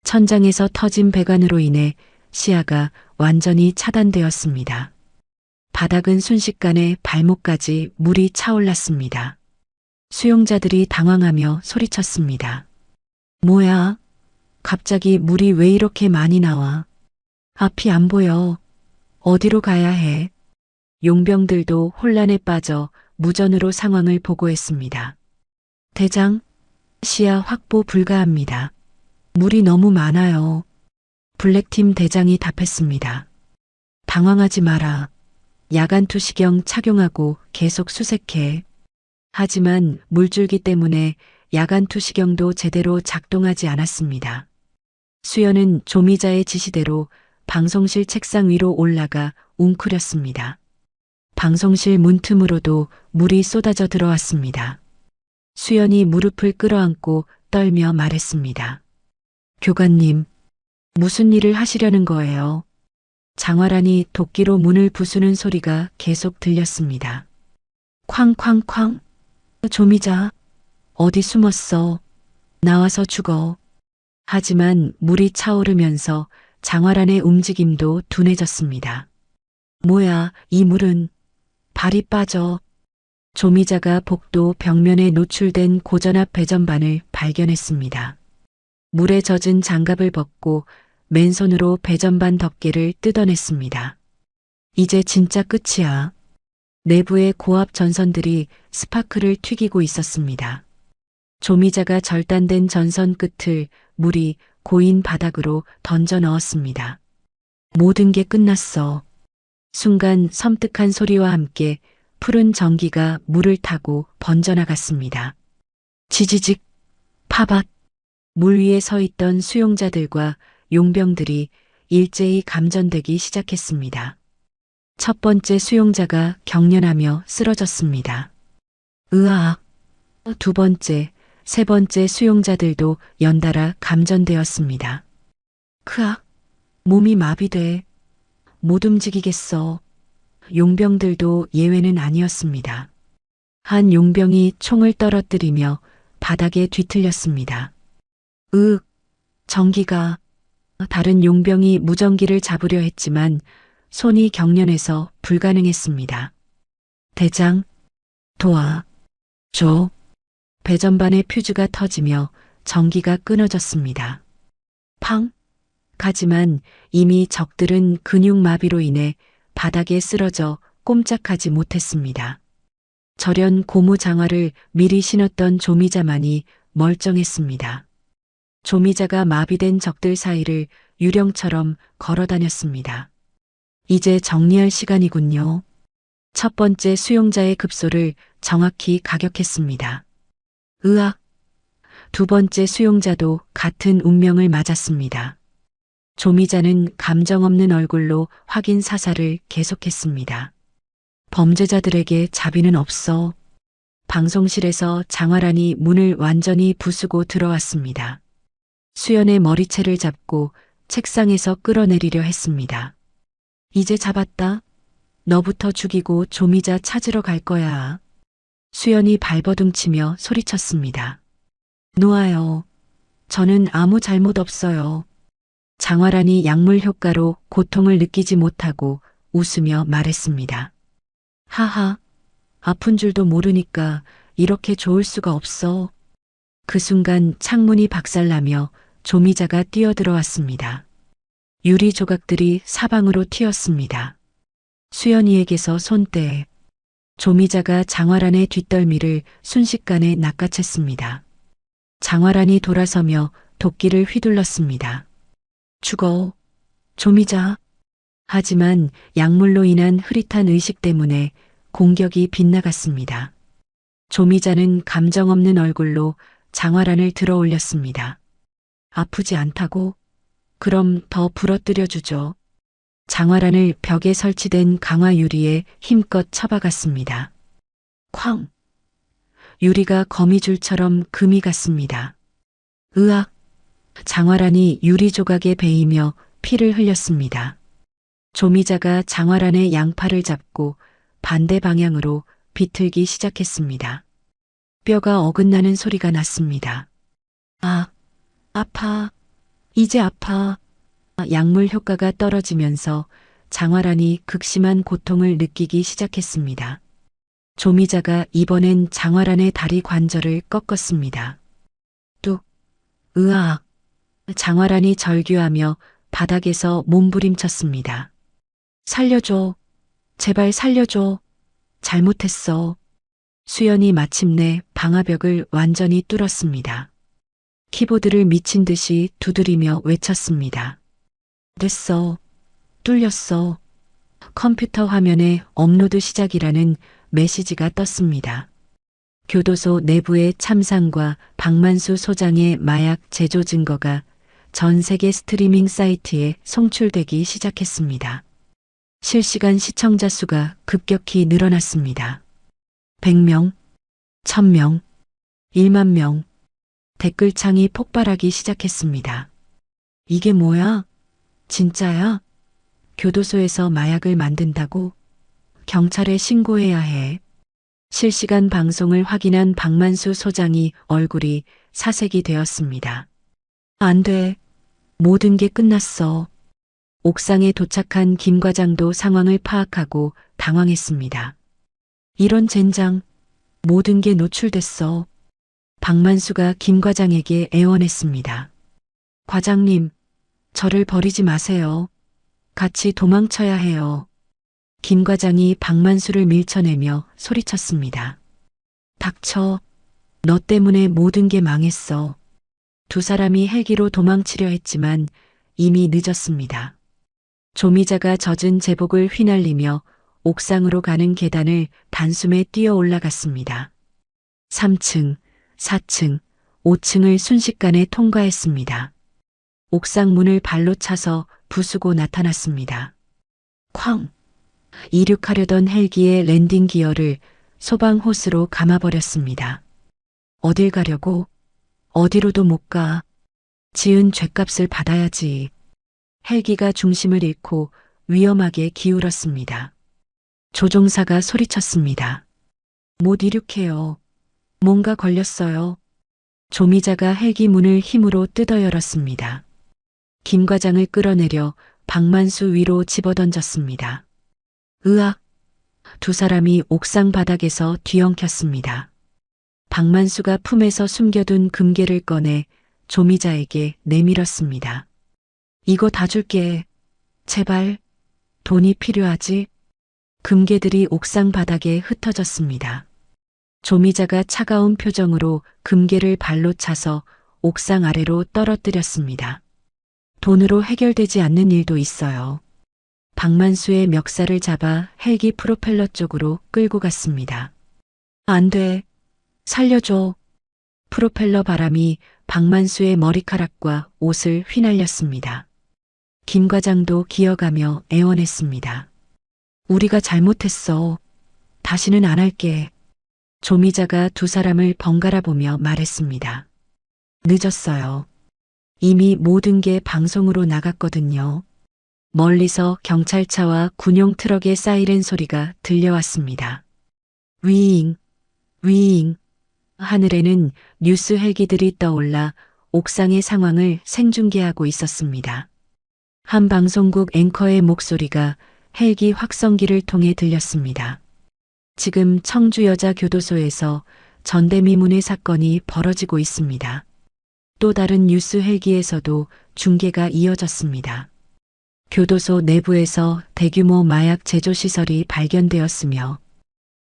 천장에서 터진 배관으로 인해 시야가 완전히 차단되었습니다. 바닥은 순식간에 발목까지 물이 차올랐습니다. 수용자들이 당황하며 소리쳤습니다. 뭐야? 갑자기 물이 왜 이렇게 많이 나와? 앞이 안 보여. 어디로 가야 해? 용병들도 혼란에 빠져 무전으로 상황을 보고했습니다. 대장, 시야 확보 불가합니다. 물이 너무 많아요. 블랙팀 대장이 답했습니다. 당황하지 마라. 야간 투시경 착용하고 계속 수색해. 하지만 물줄기 때문에 야간 투시경도 제대로 작동하지 않았습니다. 수연은 조미자의 지시대로 방송실 책상 위로 올라가 웅크렸습니다. 방송실 문틈으로도 물이 쏟아져 들어왔습니다. 수연이 무릎을 끌어안고 떨며 말했습니다. 교관님, 무슨 일을 하시려는 거예요? 장화란이 도끼로 문을 부수는 소리가 계속 들렸습니다. 쾅쾅쾅. 조미자, 어디 숨었어? 나와서 죽어. 하지만 물이 차오르면서 장화란의 움직임도 둔해졌습니다. 뭐야, 이 물은. 발이 빠져. 조미자가 복도 벽면에 노출된 고전압 배전반을 발견했습니다. 물에 젖은 장갑을 벗고 맨손으로 배전반 덮개를 뜯어냈습니다. 이제 진짜 끝이야. 내부의 고압 전선들이 스파크를 튀기고 있었습니다. 조미자가 절단된 전선 끝을 물이 고인 바닥으로 던져 넣었습니다. 모든 게 끝났어. 순간 섬뜩한 소리와 함께 푸른 전기가 물을 타고 번져나갔습니다. 지지직, 파밭. 물 위에 서 있던 수용자들과 용병들이 일제히 감전되기 시작했습니다. 첫 번째 수용자가 경련하며 쓰러졌습니다. 으악. 두 번째, 세 번째 수용자들도 연달아 감전되었습니다. 크악. 몸이 마비돼. 못 움직이겠어. 용병들도 예외는 아니었습니다. 한 용병이 총을 떨어뜨리며 바닥에 뒤틀렸습니다. 으윽, 전기가. 다른 용병이 무전기를 잡으려 했지만 손이 경련해서 불가능했습니다. 대장, 도와줘. 배전반의 퓨즈가 터지며 전기가 끊어졌습니다. 팡! 하지만 이미 적들은 근육마비로 인해 바닥에 쓰러져 꼼짝하지 못했습니다. 절연 고무 장화를 미리 신었던 조미자만이 멀쩡했습니다. 조미자가 마비된 적들 사이를 유령처럼 걸어 다녔습니다. 이제 정리할 시간이군요. 첫 번째 수용자의 급소를 정확히 가격했습니다. 으악! 두 번째 수용자도 같은 운명을 맞았습니다. 조미자는 감정 없는 얼굴로 확인 사살을 계속했습니다. 범죄자들에게 자비는 없어. 방송실에서 장화란이 문을 완전히 부수고 들어왔습니다. 수연의 머리채를 잡고 책상에서 끌어내리려 했습니다. 이제 잡았다. 너부터 죽이고 조미자 찾으러 갈 거야. 수연이 발버둥치며 소리쳤습니다. 놓아요. 저는 아무 잘못 없어요. 장화란이 약물 효과로 고통을 느끼지 못하고 웃으며 말했습니다. 하하, 아픈 줄도 모르니까 이렇게 좋을 수가 없어. 그 순간 창문이 박살나며 조미자가 뛰어들어왔습니다. 유리 조각들이 사방으로 튀었습니다. 수연이에게서 손대에 조미자가 장화란의 뒷덜미를 순식간에 낚아챘습니다. 장화란이 돌아서며 도끼를 휘둘렀습니다. 죽어, 조미자. 하지만 약물로 인한 흐릿한 의식 때문에 공격이 빗나갔습니다. 조미자는 감정 없는 얼굴로 장화란을 들어 올렸습니다. 아프지 않다고? 그럼 더 부러뜨려 주죠. 장화란을 벽에 설치된 강화 유리에 힘껏 쳐박았습니다. 쾅! 유리가 거미줄처럼 금이 갔습니다. 으악! 장화란이 유리 조각에 베이며 피를 흘렸습니다. 조미자가 장화란의 양팔을 잡고 반대 방향으로 비틀기 시작했습니다. 뼈가 어긋나는 소리가 났습니다. 아, 아파. 이제 아파. 약물 효과가 떨어지면서 장화란이 극심한 고통을 느끼기 시작했습니다. 조미자가 이번엔 장화란의 다리 관절을 꺾었습니다. 뚝, 으악. 장화란이 절규하며 바닥에서 몸부림쳤습니다. 살려줘. 제발 살려줘. 잘못했어. 수연이 마침내 방화벽을 완전히 뚫었습니다. 키보드를 미친 듯이 두드리며 외쳤습니다. 됐어. 뚫렸어. 컴퓨터 화면에 업로드 시작이라는 메시지가 떴습니다. 교도소 내부의 참상과 박만수 소장의 마약 제조 증거가 전 세계 스트리밍 사이트에 송출되기 시작했습니다. 실시간 시청자 수가 급격히 늘어났습니다. 100명, 1000명, 1만 명. 댓글창이 폭발하기 시작했습니다. 이게 뭐야? 진짜야? 교도소에서 마약을 만든다고? 경찰에 신고해야 해. 실시간 방송을 확인한 박만수 소장이 얼굴이 사색이 되었습니다. 안 돼. 모든 게 끝났어. 옥상에 도착한 김 과장도 상황을 파악하고 당황했습니다. 이런 젠장, 모든 게 노출됐어. 박만수가 김 과장에게 애원했습니다. 과장님, 저를 버리지 마세요. 같이 도망쳐야 해요. 김 과장이 박만수를 밀쳐내며 소리쳤습니다. 닥쳐. 너 때문에 모든 게 망했어. 두 사람이 헬기로 도망치려 했지만 이미 늦었습니다. 조미자가 젖은 제복을 휘날리며 옥상으로 가는 계단을 단숨에 뛰어 올라갔습니다. 3층, 4층, 5층을 순식간에 통과했습니다. 옥상 문을 발로 차서 부수고 나타났습니다. 쾅! 이륙하려던 헬기의 랜딩 기어를 소방 호스로 감아버렸습니다. 어딜 가려고? 어디로도 못 가. 지은 죄값을 받아야지. 헬기가 중심을 잃고 위험하게 기울었습니다. 조종사가 소리쳤습니다. 못 이륙해요. 뭔가 걸렸어요. 조미자가 헬기 문을 힘으로 뜯어 열었습니다. 김 과장을 끌어내려 박만수 위로 집어던졌습니다. 으악! 두 사람이 옥상 바닥에서 뒤엉켰습니다. 박만수가 품에서 숨겨둔 금괴를 꺼내 조미자에게 내밀었습니다. 이거 다 줄게. 제발. 돈이 필요하지? 금괴들이 옥상 바닥에 흩어졌습니다. 조미자가 차가운 표정으로 금괴를 발로 차서 옥상 아래로 떨어뜨렸습니다. 돈으로 해결되지 않는 일도 있어요. 박만수의 멱살을 잡아 헬기 프로펠러 쪽으로 끌고 갔습니다. 안 돼. 살려줘. 프로펠러 바람이 박만수의 머리카락과 옷을 휘날렸습니다. 김 과장도 기어가며 애원했습니다. 우리가 잘못했어. 다시는 안 할게. 조미자가 두 사람을 번갈아 보며 말했습니다. 늦었어요. 이미 모든 게 방송으로 나갔거든요. 멀리서 경찰차와 군용 트럭의 사이렌 소리가 들려왔습니다. 위잉, 위잉. 하늘에는 뉴스 헬기들이 떠올라 옥상의 상황을 생중계하고 있었습니다. 한 방송국 앵커의 목소리가 헬기 확성기를 통해 들렸습니다. 지금 청주여자교도소에서 전대미문의 사건이 벌어지고 있습니다. 또 다른 뉴스 헬기에서도 중계가 이어졌습니다. 교도소 내부에서 대규모 마약 제조 시설이 발견되었으며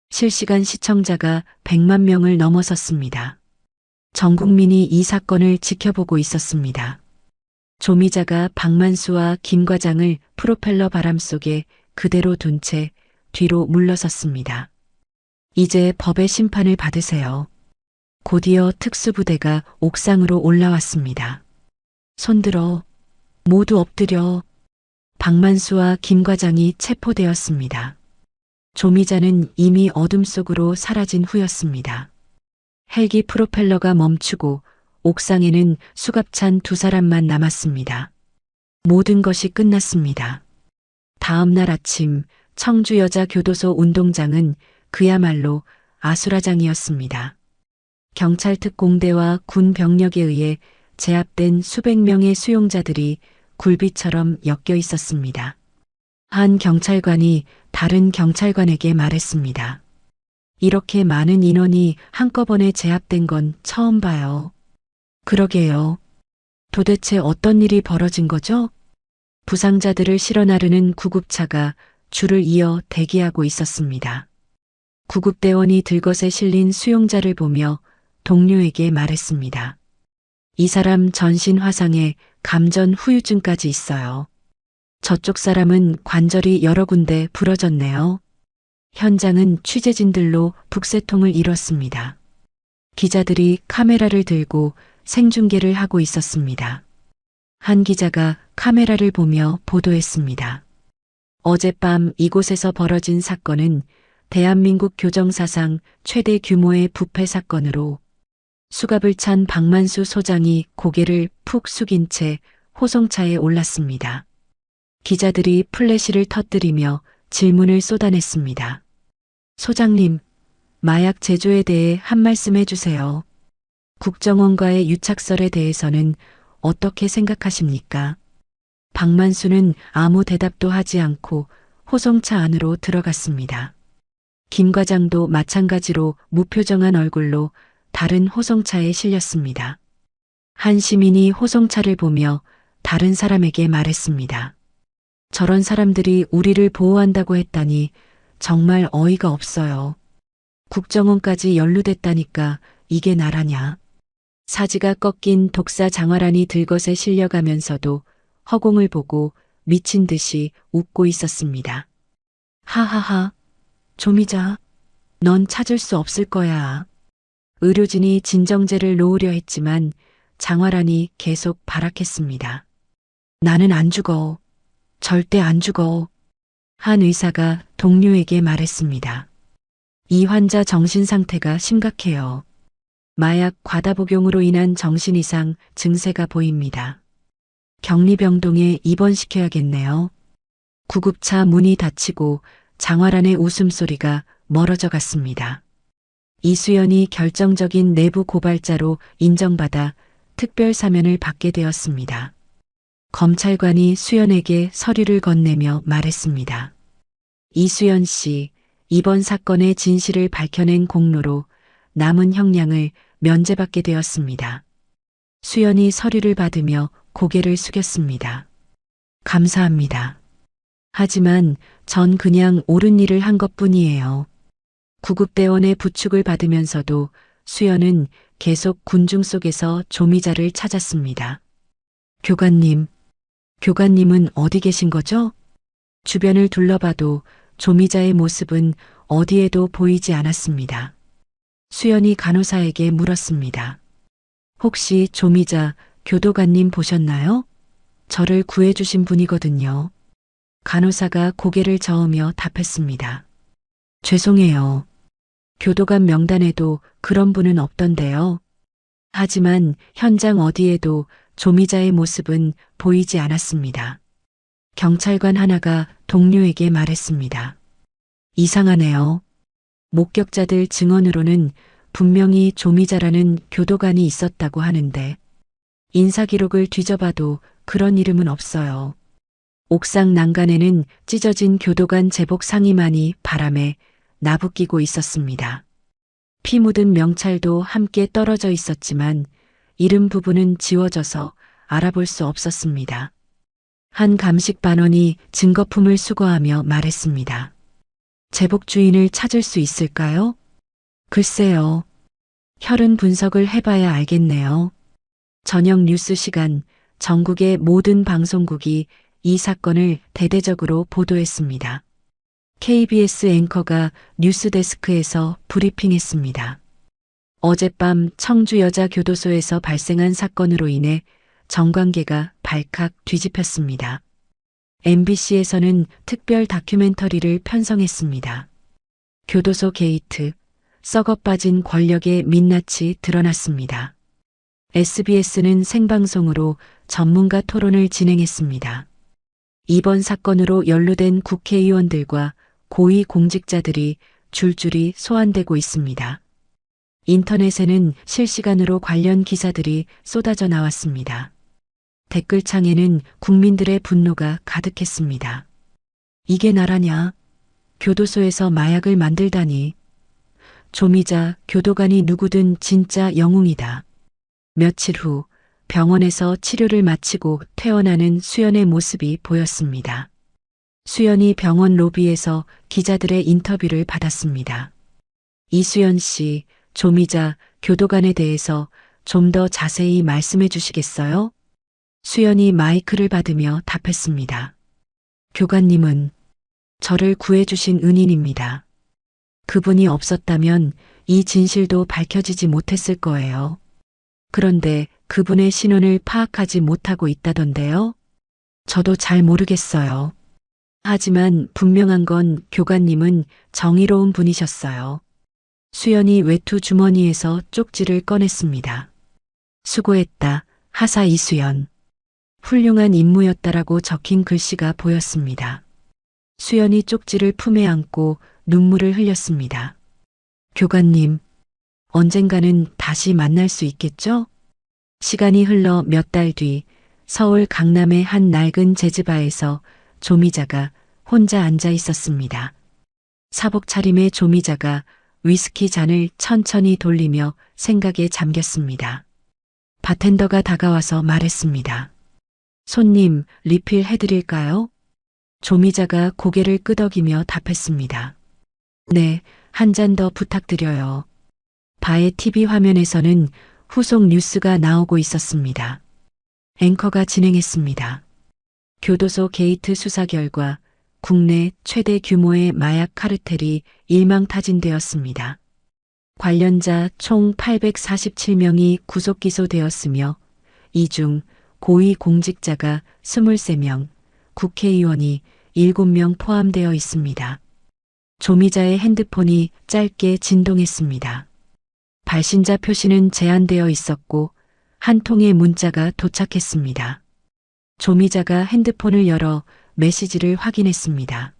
실시간 시청자가 100만 명을 넘어섰습니다. 전 국민이 이 사건을 지켜보고 있었습니다. 조미자가 박만수와 김 과장을 프로펠러 바람 속에 그대로 둔 채 뒤로 물러섰습니다. 이제 법의 심판을 받으세요. 곧이어 특수부대가 옥상으로 올라왔습니다. 손들어. 모두 엎드려. 박만수와 김 과장이 체포되었습니다. 조미자는 이미 어둠 속으로 사라진 후였습니다. 헬기 프로펠러가 멈추고 옥상에는 수갑찬 두 사람만 남았습니다. 모든 것이 끝났습니다. 다음 날 아침 청주여자교도소 운동장은 그야말로 아수라장이었습니다. 경찰 특공대와 군 병력에 의해 제압된 수백 명의 수용자들이 굴비처럼 엮여 있었습니다. 한 경찰관이 다른 경찰관에게 말했습니다. 이렇게 많은 인원이 한꺼번에 제압된 건 처음 봐요. 그러게요. 도대체 어떤 일이 벌어진 거죠? 부상자들을 실어 나르는 구급차가 줄을 이어 대기하고 있었습니다. 구급대원이 들것에 실린 수용자를 보며 동료에게 말했습니다. 이 사람 전신 화상에 감전 후유증까지 있어요. 저쪽 사람은 관절이 여러 군데 부러졌네요. 현장은 취재진들로 북새통을 이뤘습니다. 기자들이 카메라를 들고 생중계를 하고 있었습니다. 한 기자가 카메라를 보며 보도했습니다. 어젯밤 이곳에서 벌어진 사건은 대한민국 교정사상 최대 규모의 부패 사건으로 수갑을 찬 박만수 소장이 고개를 푹 숙인 채 호송차에 올랐습니다. 기자들이 플래시를 터뜨리며 질문을 쏟아냈습니다. 소장님, 마약 제조에 대해 한 말씀 해주세요. 국정원과의 유착설에 대해서는 어떻게 생각하십니까? 박만수는 아무 대답도 하지 않고 호송차 안으로 들어갔습니다. 김 과장도 마찬가지로 무표정한 얼굴로 다른 호송차에 실렸습니다. 한 시민이 호송차를 보며 다른 사람에게 말했습니다. 저런 사람들이 우리를 보호한다고 했다니 정말 어이가 없어요. 국정원까지 연루됐다니까 이게 나라냐. 사지가 꺾인 독사 장화란이 들것에 실려가면서도 허공을 보고 미친 듯이 웃고 있었습니다. 하하하, 조미자, 넌 찾을 수 없을 거야. 의료진이 진정제를 놓으려 했지만 장화란이 계속 발악했습니다. 나는 안 죽어. 절대 안 죽어. 한 의사가 동료에게 말했습니다. 이 환자 정신 상태가 심각해요. 마약 과다 복용으로 인한 정신 이상 증세가 보입니다. 격리병동에 입원시켜야겠네요. 구급차 문이 닫히고 장화란의 웃음소리가 멀어져 갔습니다. 이수연이 결정적인 내부 고발자로 인정받아 특별 사면을 받게 되었습니다. 검찰관이 수연에게 서류를 건네며 말했습니다. 이수연 씨, 이번 사건의 진실을 밝혀낸 공로로 남은 형량을 면제받게 되었습니다. 수연이 서류를 받으며 고개를 숙였습니다. 감사합니다. 하지만 전 그냥 옳은 일을 한 것뿐이에요. 구급대원의 부축을 받으면서도 수연은 계속 군중 속에서 조미자를 찾았습니다. 교관님, 교관님은 어디 계신 거죠? 주변을 둘러봐도 조미자의 모습은 어디에도 보이지 않았습니다. 수연이 간호사에게 물었습니다. 혹시 조미자 교도관님 보셨나요? 저를 구해주신 분이거든요. 간호사가 고개를 저으며 답했습니다. 죄송해요. 교도관 명단에도 그런 분은 없던데요. 하지만 현장 어디에도 조미자의 모습은 보이지 않았습니다. 경찰관 하나가 동료에게 말했습니다. 이상하네요. 목격자들 증언으로는 분명히 조미자라는 교도관이 있었다고 하는데 인사기록을 뒤져봐도 그런 이름은 없어요. 옥상 난간에는 찢어진 교도관 제복 상의만이 바람에 나부끼고 있었습니다. 피 묻은 명찰도 함께 떨어져 있었지만 이름 부분은 지워져서 알아볼 수 없었습니다. 한 감식반원이 증거품을 수거하며 말했습니다. 제복 주인을 찾을 수 있을까요? 글쎄요. 혈흔 분석을 해봐야 알겠네요. 저녁 뉴스 시간 전국의 모든 방송국이 이 사건을 대대적으로 보도했습니다. KBS 앵커가 뉴스데스크에서 브리핑했습니다. 어젯밤 청주여자교도소에서 발생한 사건으로 인해 정관계가 발칵 뒤집혔습니다. MBC에서는 특별 다큐멘터리를 편성했습니다. 교도소 게이트, 썩어빠진 권력의 민낯이 드러났습니다. SBS는 생방송으로 전문가 토론을 진행했습니다. 이번 사건으로 연루된 국회의원들과 고위 공직자들이 줄줄이 소환되고 있습니다. 인터넷에는 실시간으로 관련 기사들이 쏟아져 나왔습니다. 댓글창에는 국민들의 분노가 가득했습니다. 이게 나라냐? 교도소에서 마약을 만들다니. 조미자 교도관이 누구든 진짜 영웅이다. 며칠 후 병원에서 치료를 마치고 퇴원하는 수연의 모습이 보였습니다. 수연이 병원 로비에서 기자들의 인터뷰를 받았습니다. 이수연 씨, 조미자 교도관에 대해서 좀 더 자세히 말씀해 주시겠어요? 수연이 마이크를 받으며 답했습니다. 교관님은 저를 구해주신 은인입니다. 그분이 없었다면 이 진실도 밝혀지지 못했을 거예요. 그런데 그분의 신원을 파악하지 못하고 있다던데요? 저도 잘 모르겠어요. 하지만 분명한 건 교관님은 정의로운 분이셨어요. 수연이 외투 주머니에서 쪽지를 꺼냈습니다. 수고했다, 하사 이수연. 훌륭한 임무였다라고 적힌 글씨가 보였습니다. 수연이 쪽지를 품에 안고 눈물을 흘렸습니다. 교관님, 언젠가는 다시 만날 수 있겠죠? 시간이 흘러 몇 달 뒤 서울 강남의 한 낡은 재즈바에서 조미자가 혼자 앉아 있었습니다. 사복 차림의 조미자가 위스키 잔을 천천히 돌리며 생각에 잠겼습니다. 바텐더가 다가와서 말했습니다. 손님, 리필 해드릴까요? 조미자가 고개를 끄덕이며 답했습니다. 네, 한 잔 더 부탁드려요. 바의 TV 화면에서는 후속 뉴스가 나오고 있었습니다. 앵커가 진행했습니다. 교도소 게이트 수사 결과 국내 최대 규모의 마약 카르텔이 일망타진되었습니다. 관련자 총 847명이 구속 기소되었으며 이 중 고위 공직자가 23명, 국회의원이 7명 포함되어 있습니다. 조미자의 핸드폰이 짧게 진동했습니다. 발신자 표시는 제한되어 있었고 한 통의 문자가 도착했습니다. 조미자가 핸드폰을 열어 메시지를 확인했습니다.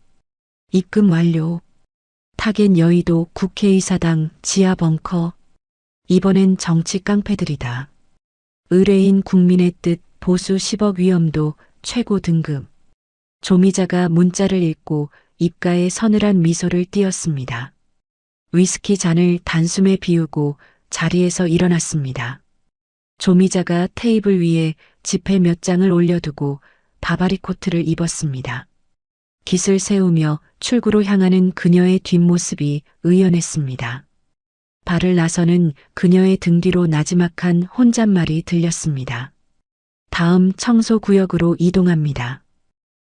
입금 완료. 타겟 여의도 국회의사당 지하 벙커. 이번엔 정치 깡패들이다. 의뢰인 국민의 뜻 보수 10억 위험도 최고 등급. 조미자가 문자를 읽고 입가에 서늘한 미소를 띄었습니다. 위스키 잔을 단숨에 비우고 자리에서 일어났습니다. 조미자가 테이블 위에 지폐 몇 장을 올려두고 바바리 코트를 입었습니다. 깃을 세우며 출구로 향하는 그녀의 뒷모습이 의연했습니다. 발을 나서는 그녀의 등 뒤로 나지막한 혼잣말이 들렸습니다. 다음 청소구역으로 이동합니다.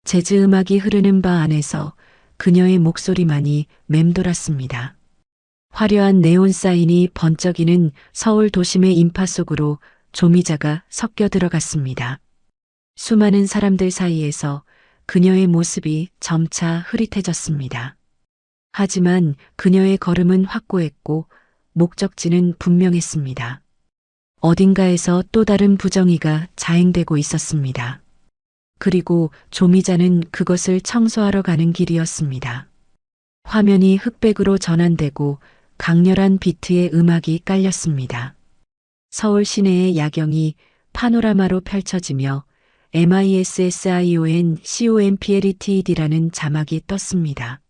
재즈 음악이 흐르는 바 안에서 그녀의 목소리만이 맴돌았습니다. 화려한 네온 사인이 번쩍이는 서울 도심의 인파 속으로 조미자가 섞여 들어갔습니다. 수많은 사람들 사이에서 그녀의 모습이 점차 흐릿해졌습니다. 하지만 그녀의 걸음은 확고했고 목적지는 분명했습니다. 어딘가에서 또 다른 부정의가 자행되고 있었습니다. 그리고 조미자는 그것을 청소하러 가는 길이었습니다. 화면이 흑백으로 전환되고 강렬한 비트의 음악이 깔렸습니다. 서울 시내의 야경이 파노라마로 펼쳐지며 MISSIONCOMPLETED라는 자막이 떴습니다.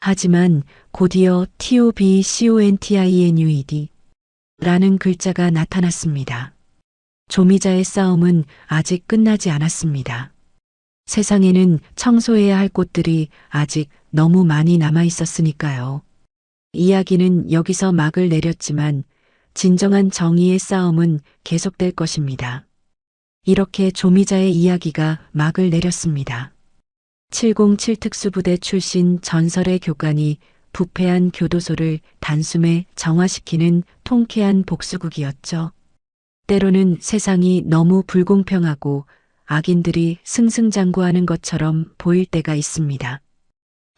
하지만 곧이어 TOBCONTINUED 라는 글자가 나타났습니다. 조미자의 싸움은 아직 끝나지 않았습니다. 세상에는 청소해야 할 꽃들이 아직 너무 많이 남아 있었으니까요. 이야기는 여기서 막을 내렸지만 진정한 정의의 싸움은 계속될 것입니다. 이렇게 조미자의 이야기가 막을 내렸습니다. 707 특수부대 출신 전설의 교관이 부패한 교도소를 단숨에 정화시키는 통쾌한 복수극이었죠. 때로는 세상이 너무 불공평하고 악인들이 승승장구하는 것처럼 보일 때가 있습니다.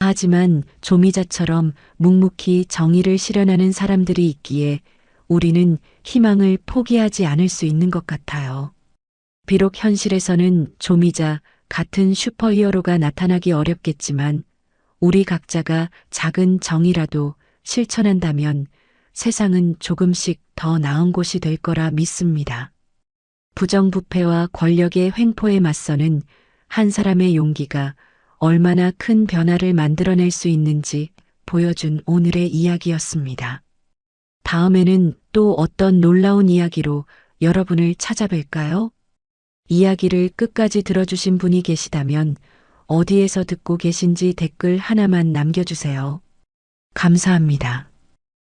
하지만 조미자처럼 묵묵히 정의를 실현하는 사람들이 있기에 우리는 희망을 포기하지 않을 수 있는 것 같아요. 비록 현실에서는 조미자 같은 슈퍼히어로가 나타나기 어렵겠지만 우리 각자가 작은 정의라도 실천한다면 세상은 조금씩 더 나은 곳이 될 거라 믿습니다. 부정부패와 권력의 횡포에 맞서는 한 사람의 용기가 얼마나 큰 변화를 만들어낼 수 있는지 보여준 오늘의 이야기였습니다. 다음에는 또 어떤 놀라운 이야기로 여러분을 찾아뵐까요? 이야기를 끝까지 들어주신 분이 계시다면 어디에서 듣고 계신지 댓글 하나만 남겨주세요. 감사합니다.